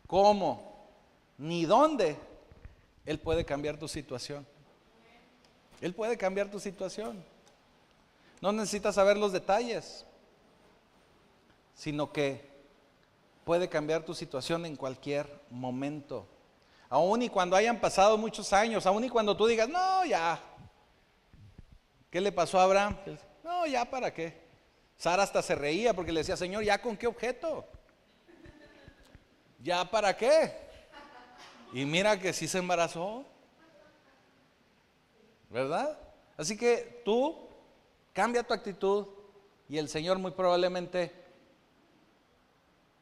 cómo, ni dónde, Él puede cambiar tu situación. Él puede cambiar tu situación. No necesitas saber los detalles, sino que puede cambiar tu situación en cualquier momento. Aún y cuando hayan pasado muchos años, aún y cuando tú digas, no, ya. ¿Qué le pasó a Abraham? No, ya, ¿para qué? Sara hasta se reía porque le decía, Señor, ¿ya con qué objeto? ¿Ya para qué? Y mira que sí se embarazó, ¿verdad? Así que tú cambia tu actitud y el Señor muy probablemente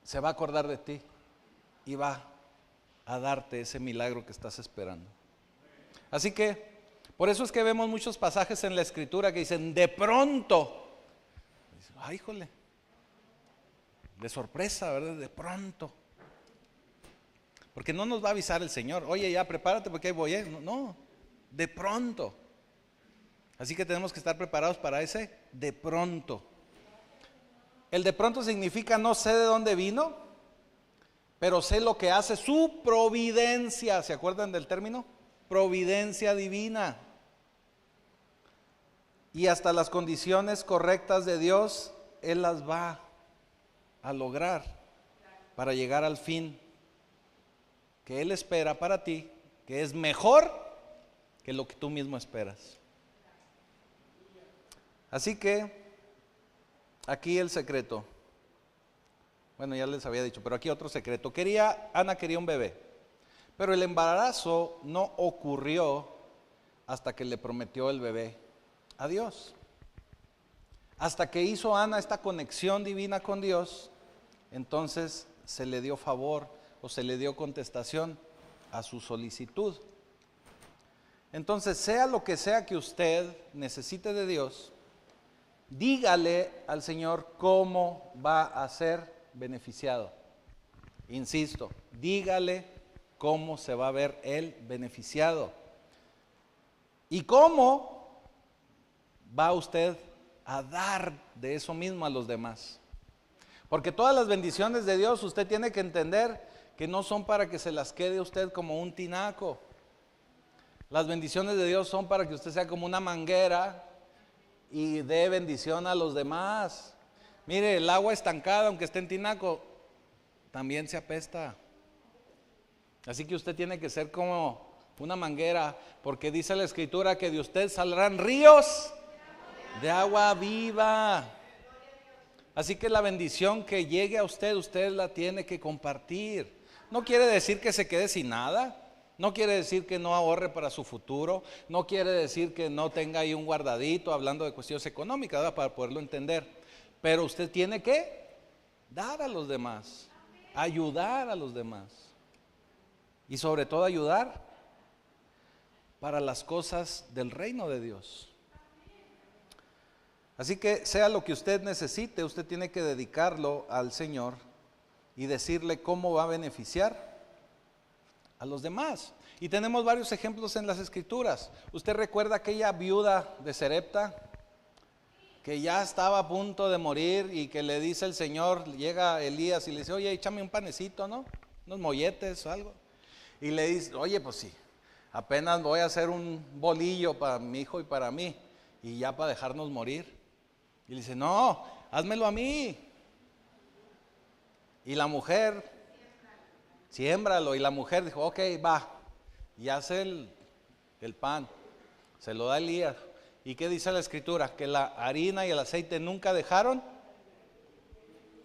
se va a acordar de ti y va a darte ese milagro que estás esperando. Así que por eso es que vemos muchos pasajes en la Escritura que dicen de pronto. Ay, híjole, de sorpresa, ¿verdad? De pronto. Porque no nos va a avisar el Señor, oye, ya prepárate porque ahí voy, ¿eh? No, de pronto. Así que tenemos que estar preparados para ese de pronto. El de pronto significa no sé de dónde vino, pero sé lo que hace su providencia. ¿Se acuerdan del término? Providencia divina. Y hasta las condiciones correctas de Dios, Él las va a lograr para llegar al fin que Él espera para ti, que es mejor que lo que tú mismo esperas. Así que aquí el secreto. Bueno, ya les había dicho, pero aquí otro secreto. Ana quería un bebé, pero el embarazo no ocurrió hasta que le prometió el bebé a Dios. Hasta que hizo Ana esta conexión divina con Dios, entonces se le dio favor o se le dio contestación a su solicitud. Entonces, sea lo que sea que usted necesite de Dios, dígale al Señor cómo va a ser beneficiado. Insisto, dígale cómo se va a ver él beneficiado. ¿Y cómo va usted a dar de eso mismo a los demás? Porque todas las bendiciones de Dios usted tiene que entender que no son para que se las quede usted como un tinaco. Las bendiciones de Dios son para que usted sea como una manguera y dé bendición a los demás. Mire, el agua estancada, aunque esté en tinaco, también se apesta. Así que usted tiene que ser como una manguera, porque dice la Escritura que de usted saldrán ríos de agua viva. Así que la bendición que llegue a usted, usted la tiene que compartir. No quiere decir que se quede sin nada. No quiere decir que no ahorre para su futuro. No quiere decir que no tenga ahí un guardadito hablando de cuestiones económicas, ¿verdad? Para poderlo entender. Pero usted tiene que dar a los demás, ayudar a los demás. Y sobre todo ayudar para las cosas del reino de Dios. Así que sea lo que usted necesite, usted tiene que dedicarlo al Señor y decirle cómo va a beneficiar a los demás. Y tenemos varios ejemplos en las Escrituras. ¿Usted recuerda aquella viuda de Sarepta que ya estaba a punto de morir y que le dice el Señor, llega Elías y le dice, oye, échame un panecito, ¿no? Unos molletes o algo. Y le dice, oye, pues sí, apenas voy a hacer un bolillo para mi hijo y para mí, y ya para dejarnos morir. Y le dice, no, házmelo a mí. Y la mujer, siémbralo. Y la mujer dijo, ok, va. Y hace el pan. Se lo da a Elías. ¿Y qué dice la Escritura? Que la harina y el aceite nunca dejaron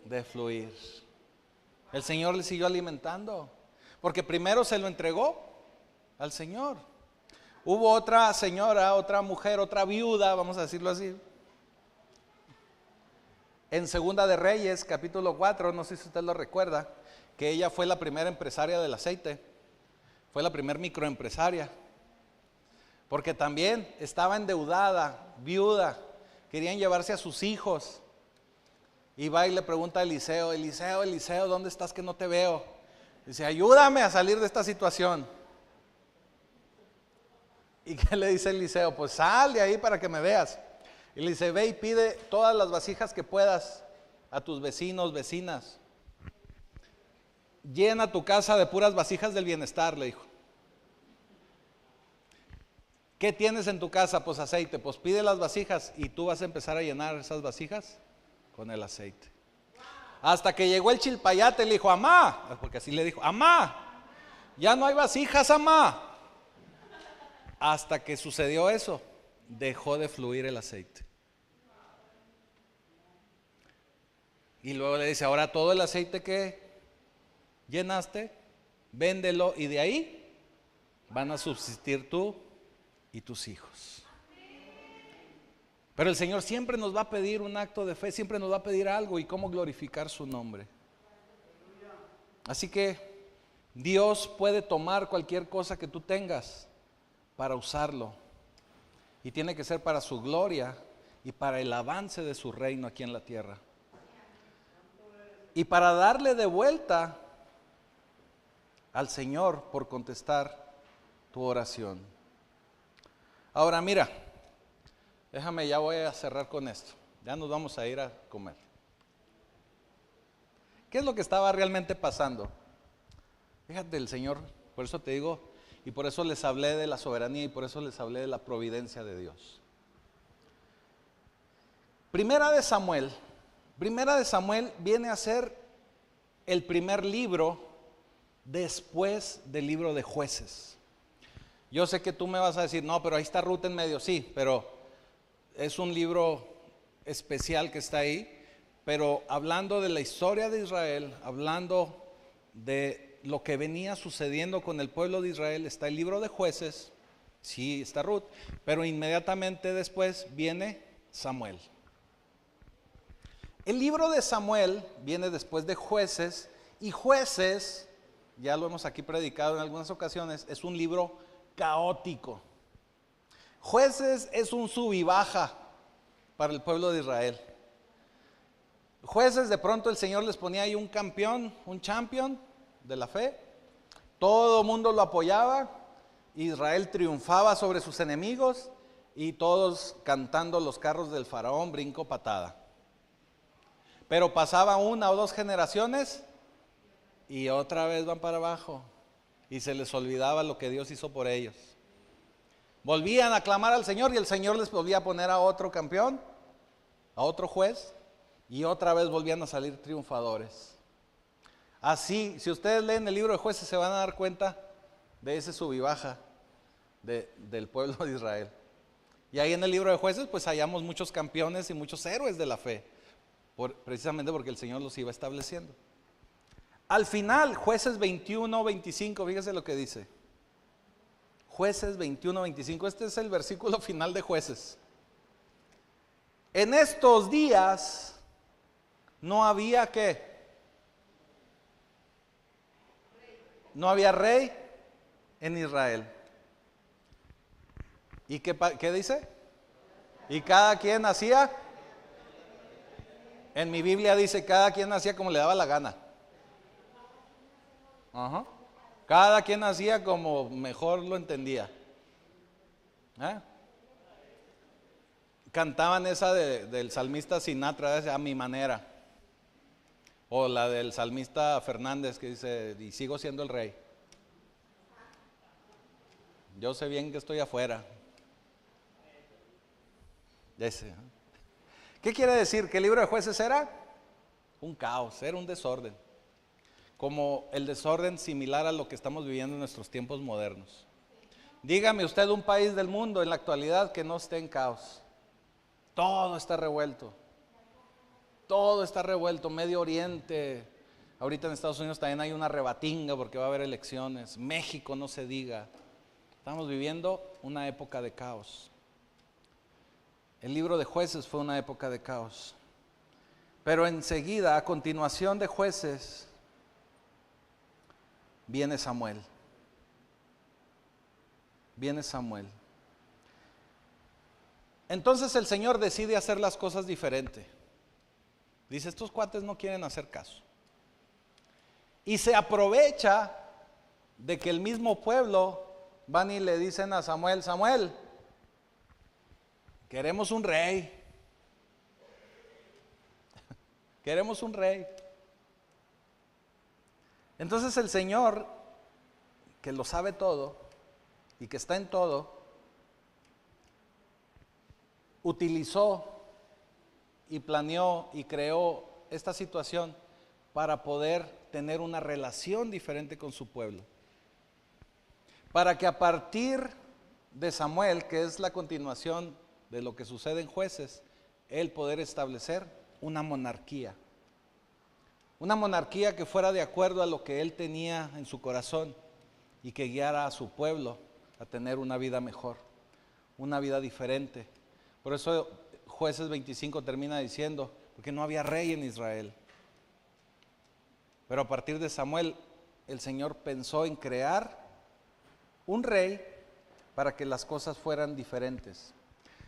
de fluir. El Señor le siguió alimentando. Porque primero se lo entregó al Señor. Hubo otra señora, otra mujer, otra viuda, vamos a decirlo así. En Segunda de Reyes, capítulo 4, no sé si usted lo recuerda, que ella fue la primera empresaria del aceite, fue la primera microempresaria, porque también estaba endeudada, viuda, querían llevarse a sus hijos, y va y le pregunta a Eliseo, Eliseo, ¿dónde estás que no te veo? Dice, ayúdame a salir de esta situación. ¿Y qué le dice Eliseo? Pues sal de ahí para que me veas. Y le dice, ve y pide todas las vasijas que puedas a tus vecinos, vecinas. Llena tu casa de puras vasijas del bienestar, le dijo. ¿Qué tienes en tu casa? Pues aceite. Pues pide las vasijas y tú vas a empezar a llenar esas vasijas con el aceite. Hasta que llegó el chilpayate, le dijo, amá, porque así le dijo, amá, ya no hay vasijas, amá. Hasta que sucedió eso, dejó de fluir el aceite. Y luego le dice, ahora todo el aceite que llenaste, véndelo y de ahí van a subsistir tú y tus hijos. Pero el Señor siempre nos va a pedir un acto de fe, siempre nos va a pedir algo y cómo glorificar su nombre. Así que Dios puede tomar cualquier cosa que tú tengas para usarlo. Y tiene que ser para su gloria y para el avance de su reino aquí en la tierra. Y para darle de vuelta al Señor por contestar tu oración. Ahora mira, déjame, ya voy a cerrar con esto. Ya nos vamos a ir a comer. ¿Qué es lo que estaba realmente pasando? Fíjate, el Señor, por eso te digo, y por eso les hablé de la soberanía y por eso les hablé de la providencia de Dios. Primera de Samuel viene a ser el primer libro después del libro de Jueces. Yo sé que tú me vas a decir, no, pero ahí está Ruth en medio, sí, pero es un libro especial que está ahí. Pero hablando de la historia de Israel, hablando de lo que venía sucediendo con el pueblo de Israel, está el libro de Jueces, sí, está Ruth, pero inmediatamente después viene Samuel. El libro de Samuel viene después de Jueces, y Jueces, ya lo hemos aquí predicado en algunas ocasiones, es un libro caótico. Jueces es un sub y baja para el pueblo de Israel. Jueces, de pronto el Señor les ponía ahí un campeón, un champion de la fe. Todo el mundo lo apoyaba. Israel triunfaba sobre sus enemigos y todos cantando los carros del faraón, brinco, patada. Pero pasaba una o dos generaciones y otra vez van para abajo y se les olvidaba lo que Dios hizo por ellos. Volvían a clamar al Señor y el Señor les volvía a poner a otro campeón, a otro juez. Y otra vez volvían a salir triunfadores. Así, si ustedes leen el libro de Jueces, se van a dar cuenta de ese sub y baja del pueblo de Israel. Y ahí en el libro de Jueces, pues hallamos muchos campeones y muchos héroes de la fe, precisamente porque el Señor los iba estableciendo. Al final, Jueces 21, 25, fíjese lo que dice. Jueces 21, 25, este es el versículo final de Jueces. En estos días no había ¿qué? No había rey en Israel. ¿Y qué dice? Y cada quien hacía. En mi Biblia dice cada quien hacía como le daba la gana. Ajá. Cada quien hacía como mejor lo entendía. Cantaban esa del salmista Sinatra, a mi manera. O la del salmista Fernández que dice, y sigo siendo el rey. Yo sé bien que estoy afuera. Ese. ¿Qué quiere decir? Que el libro de Jueces era un caos, era un desorden. Como el desorden similar a lo que estamos viviendo en nuestros tiempos modernos. Dígame usted un país del mundo en la actualidad que no esté en caos. Todo está revuelto. Todo está revuelto, Medio Oriente, ahorita en Estados Unidos también hay una rebatinga porque va a haber elecciones, México no se diga, estamos viviendo una época de caos. El libro de Jueces fue una época de caos, pero enseguida, a continuación de Jueces, viene Samuel. Viene Samuel. Entonces el Señor decide hacer las cosas diferente. Dice, estos cuates no quieren hacer caso. Y se aprovecha de que el mismo pueblo van y le dicen a Samuel, Samuel, queremos un rey. Queremos un rey. Entonces el Señor, que lo sabe todo y que está en todo, utilizó y planeó y creó esta situación para poder tener una relación diferente con su pueblo. Para que a partir de Samuel, que es la continuación de lo que sucede en Jueces, él poder establecer una monarquía. Una monarquía que fuera de acuerdo a lo que él tenía en su corazón y que guiara a su pueblo a tener una vida mejor, una vida diferente. Por eso Jueces 25 termina diciendo, porque no había rey en Israel. Pero a partir de Samuel, el Señor pensó en crear un rey para que las cosas fueran diferentes.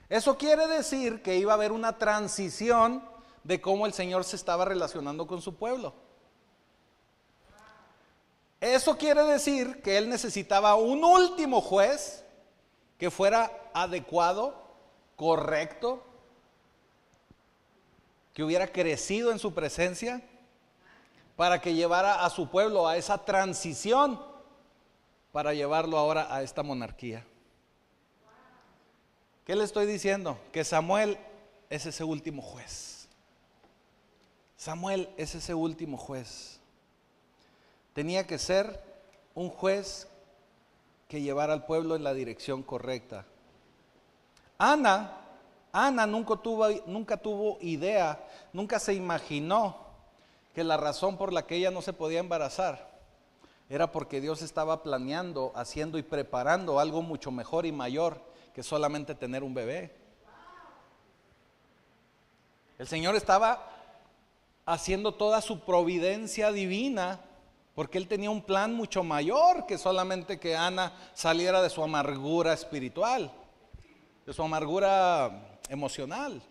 Eso quiere decir que iba a haber una transición de cómo el Señor se estaba relacionando con su pueblo. Eso quiere decir que Él necesitaba un último juez que fuera adecuado, correcto, que hubiera crecido en su presencia, para que llevara a su pueblo a esa transición, para llevarlo ahora a esta monarquía. ¿Qué le estoy diciendo? Que Samuel es ese último juez. Samuel es ese último juez. Tenía que ser un juez que llevara al pueblo en la dirección correcta. Ana nunca tuvo idea, nunca se imaginó que la razón por la que ella no se podía embarazar era porque Dios estaba planeando, haciendo y preparando algo mucho mejor y mayor que solamente tener un bebé. El Señor estaba haciendo toda su providencia divina porque Él tenía un plan mucho mayor que solamente que Ana saliera de su amargura espiritual, de su amargura emocional.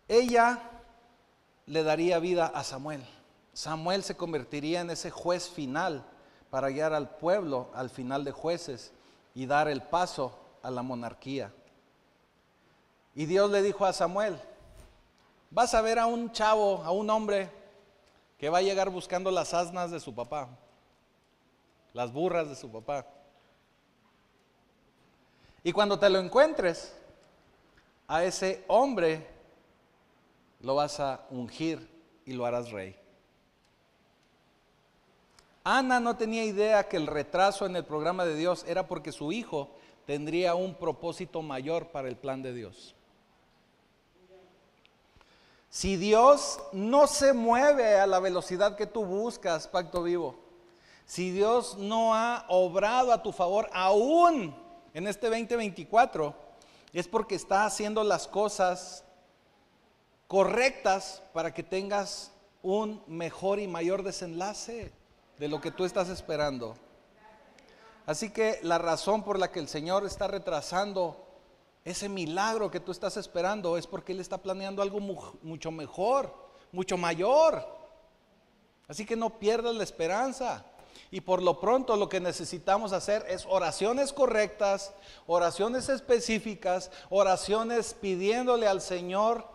Ella le daría vida a Samuel. Samuel se convertiría en ese juez final para guiar al pueblo al final de jueces y dar el paso a la monarquía. Y Dios le dijo a Samuel, vas a ver a un chavo, a un hombre que va a llegar buscando las asnas de su papá, las burras de su papá. Y cuando te lo encuentres, a ese hombre lo vas a ungir y lo harás rey. Ana no tenía idea que el retraso en el programa de Dios era porque su hijo tendría un propósito mayor para el plan de Dios. Si Dios no se mueve a la velocidad que tú buscas, Pacto Vivo, si Dios no ha obrado a tu favor aún en este 2024, es porque está haciendo las cosas correctas para que tengas un mejor y mayor desenlace de lo que tú estás esperando. Así que la razón por la que el Señor está retrasando ese milagro que tú estás esperando es porque Él está planeando algo mucho mejor, mucho mayor. Así que no pierdas la esperanza. Y por lo pronto lo que necesitamos hacer es oraciones correctas, oraciones específicas, oraciones pidiéndole al Señor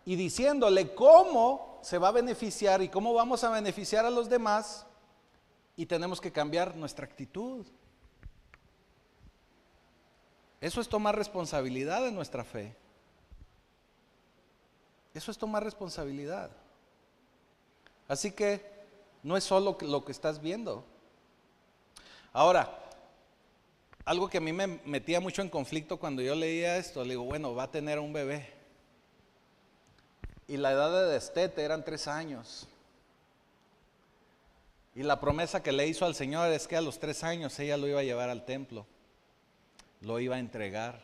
y diciéndole cómo se va a beneficiar y cómo vamos a beneficiar a los demás. Y tenemos que cambiar nuestra actitud. Eso es tomar responsabilidad de nuestra fe. Eso es tomar responsabilidad. Así que no es solo lo que estás viendo. Ahora, algo que a mí me metía mucho en conflicto cuando yo leía esto, le digo, bueno, va a tener un bebé. Y la edad de destete eran 3 años. Y la promesa que le hizo al Señor es que a los 3 años ella lo iba a llevar al templo, lo iba a entregar.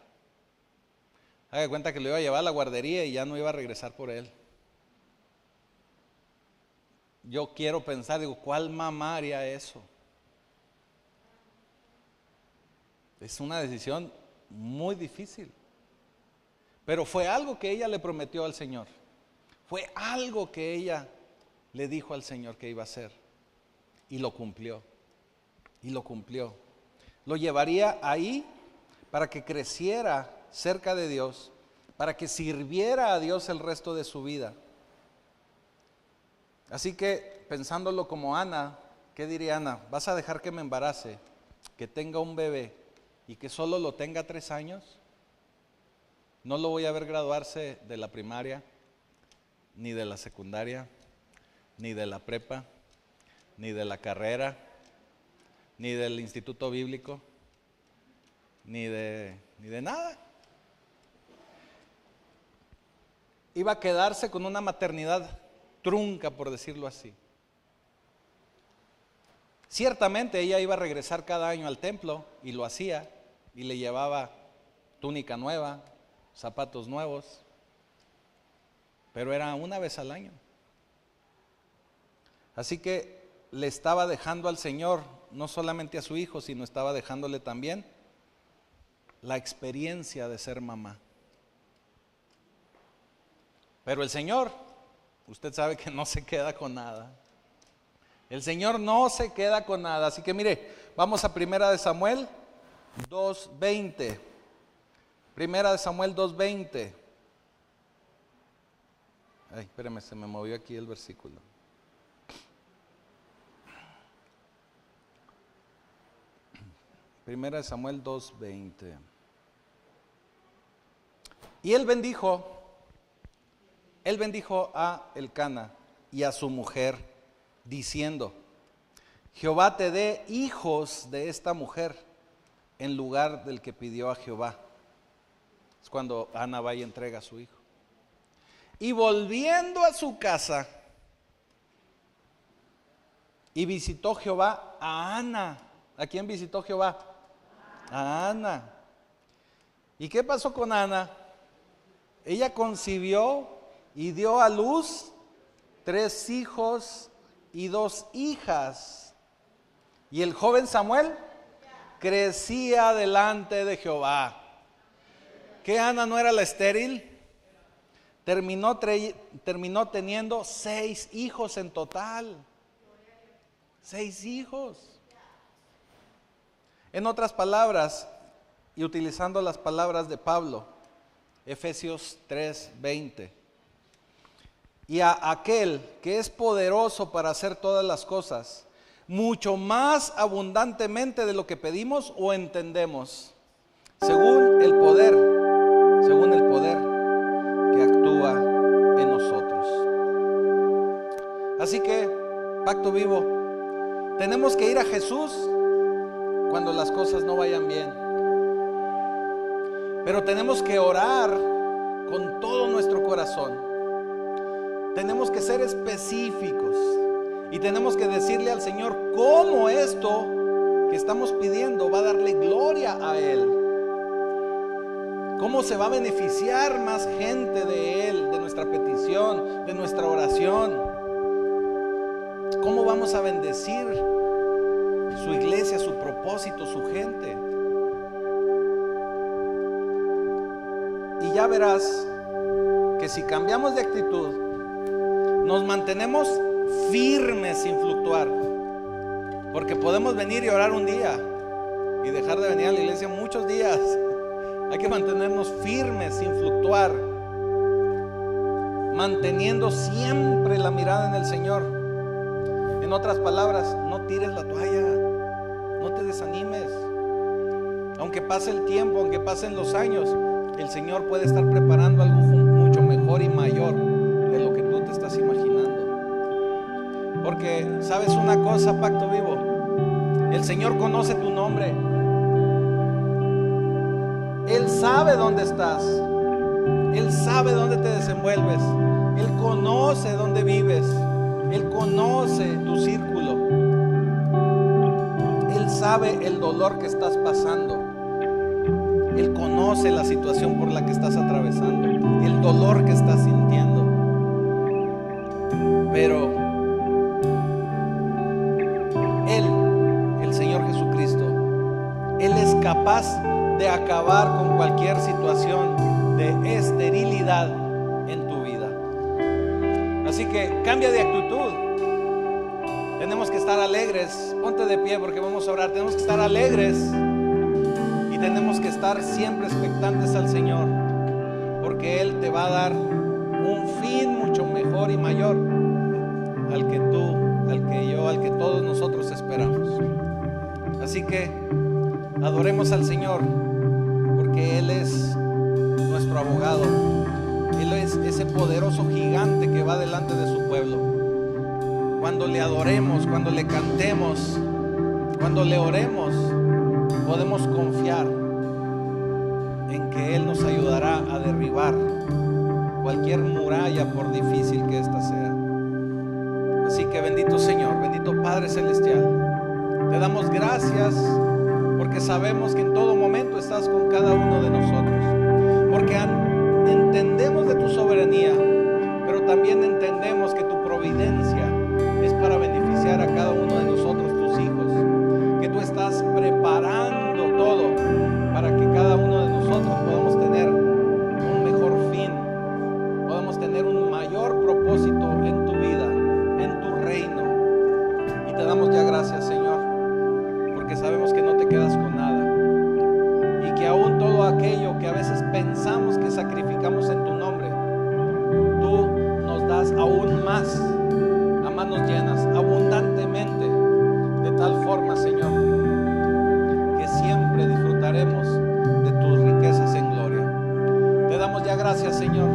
Haga de cuenta que lo iba a llevar a la guardería y ya no iba a regresar por él. Yo quiero pensar, digo, ¿cuál mamá haría eso? Es una decisión muy difícil. Pero fue algo que ella le prometió al Señor. Fue algo que ella le dijo al Señor que iba a hacer. Y lo cumplió. Y lo cumplió. Lo llevaría ahí para que creciera cerca de Dios, para que sirviera a Dios el resto de su vida. Así que, pensándolo como Ana, ¿qué diría Ana? ¿Vas a dejar que me embarace, que tenga un bebé y que solo lo tenga 3 años? No lo voy a ver graduarse de la primaria, ni de la secundaria, ni de la prepa, ni de la carrera, ni del instituto bíblico, ni de nada. Iba a quedarse con una maternidad trunca, por decirlo así. Ciertamente ella iba a regresar cada año al templo y lo hacía y le llevaba túnica nueva, zapatos nuevos, pero era una vez al año. Así que le estaba dejando al Señor, no solamente a su hijo, sino estaba dejándole también la experiencia de ser mamá. Pero el Señor, usted sabe que no se queda con nada. El Señor no se queda con nada. Así que mire, vamos a 1 Samuel 2:20. 1 Samuel 2:20. Ay, espérame, se me movió aquí el versículo. 1 Samuel 2:20. Y él bendijo a Elcana y a su mujer, diciendo: Jehová te dé hijos de esta mujer en lugar del que pidió a Jehová. Es cuando Ana va y entrega a su hijo. Y volviendo a su casa, y visitó Jehová a Ana. ¿A quién visitó Jehová? A Ana. ¿Y qué pasó con Ana? Ella concibió y dio a luz 3 hijos y 2 hijas. Y el joven Samuel crecía delante de Jehová. ¿Qué Ana no era la estéril? Terminó teniendo 6 hijos en total. 6 hijos. En otras palabras, y utilizando las palabras de Pablo, Efesios 3:20. Y a aquel que es poderoso para hacer todas las cosas, mucho más abundantemente de lo que pedimos o entendemos, según el poder que actúa en nosotros. Así que, Pacto Vivo, tenemos que ir a Jesús cuando las cosas no vayan bien. Pero tenemos que orar con todo nuestro corazón. Tenemos que ser específicos y tenemos que decirle al Señor cómo esto que estamos pidiendo va a darle gloria a Él. Cómo se va a beneficiar más gente de Él, de nuestra petición, de nuestra oración. Cómo vamos a bendecir su iglesia, su propósito, su gente. Y ya verás que si cambiamos de actitud, nos mantenemos firmes sin fluctuar. Porque podemos venir y orar un día y dejar de venir a la iglesia muchos días. Hay que mantenernos firmes sin fluctuar, manteniendo siempre la mirada en el Señor. En otras palabras, no tires la toalla, no te desanimes. Aunque pase el tiempo, aunque pasen los años, el Señor puede estar preparando algo mucho mejor y mayor de lo que tú te estás imaginando. Porque, ¿sabes una cosa, Pacto Vivo? El Señor conoce tu nombre. Él sabe dónde estás. Él sabe dónde te desenvuelves. Él conoce dónde vives. Él conoce tu círculo. Él sabe el dolor que estás pasando. Él conoce la situación por la que estás atravesando, el dolor que estás sintiendo. Pero Él, el Señor Jesucristo, Él es capaz de acabar con cualquier situación de esterilidad en tu vida. Así que cambia de actitud. Tenemos que estar alegres. Ponte de pie porque vamos a orar. Tenemos que estar alegres y tenemos que estar siempre expectantes al Señor, porque Él te va a dar un fin mucho mejor y mayor al que tú, al que yo, al que todos nosotros esperamos. Así que adoremos al Señor, porque Él es nuestro abogado. Él es ese poderoso gigante que va delante de su pueblo. Cuando le adoremos, cuando le cantemos, cuando le oremos, podemos confiar en que Él nos ayudará a derribar cualquier muralla, por difícil que ésta sea. Así que bendito Señor, bendito Padre Celestial, te damos gracias porque porque sabemos que en todo momento estás con cada uno de nosotros, porque entendemos de tu soberanía, pero también entendemos que tu providencia es para beneficiar a cada uno de nosotros, tus hijos, que tú estás preparando todo para que cada uno de nosotros podamos tener un mejor fin, podamos tener un mayor propósito en tu vida, en tu reino. Y te damos ya gracias, Señor, porque sabemos que no te quedas con nada y que aún todo aquello que a veces pensamos que sacrificamos en tu nombre, tú nos das aún más, a manos llenas, abundantemente, de tal forma, Señor, que siempre disfrutaremos de tus riquezas en gloria. Te damos ya gracias, Señor,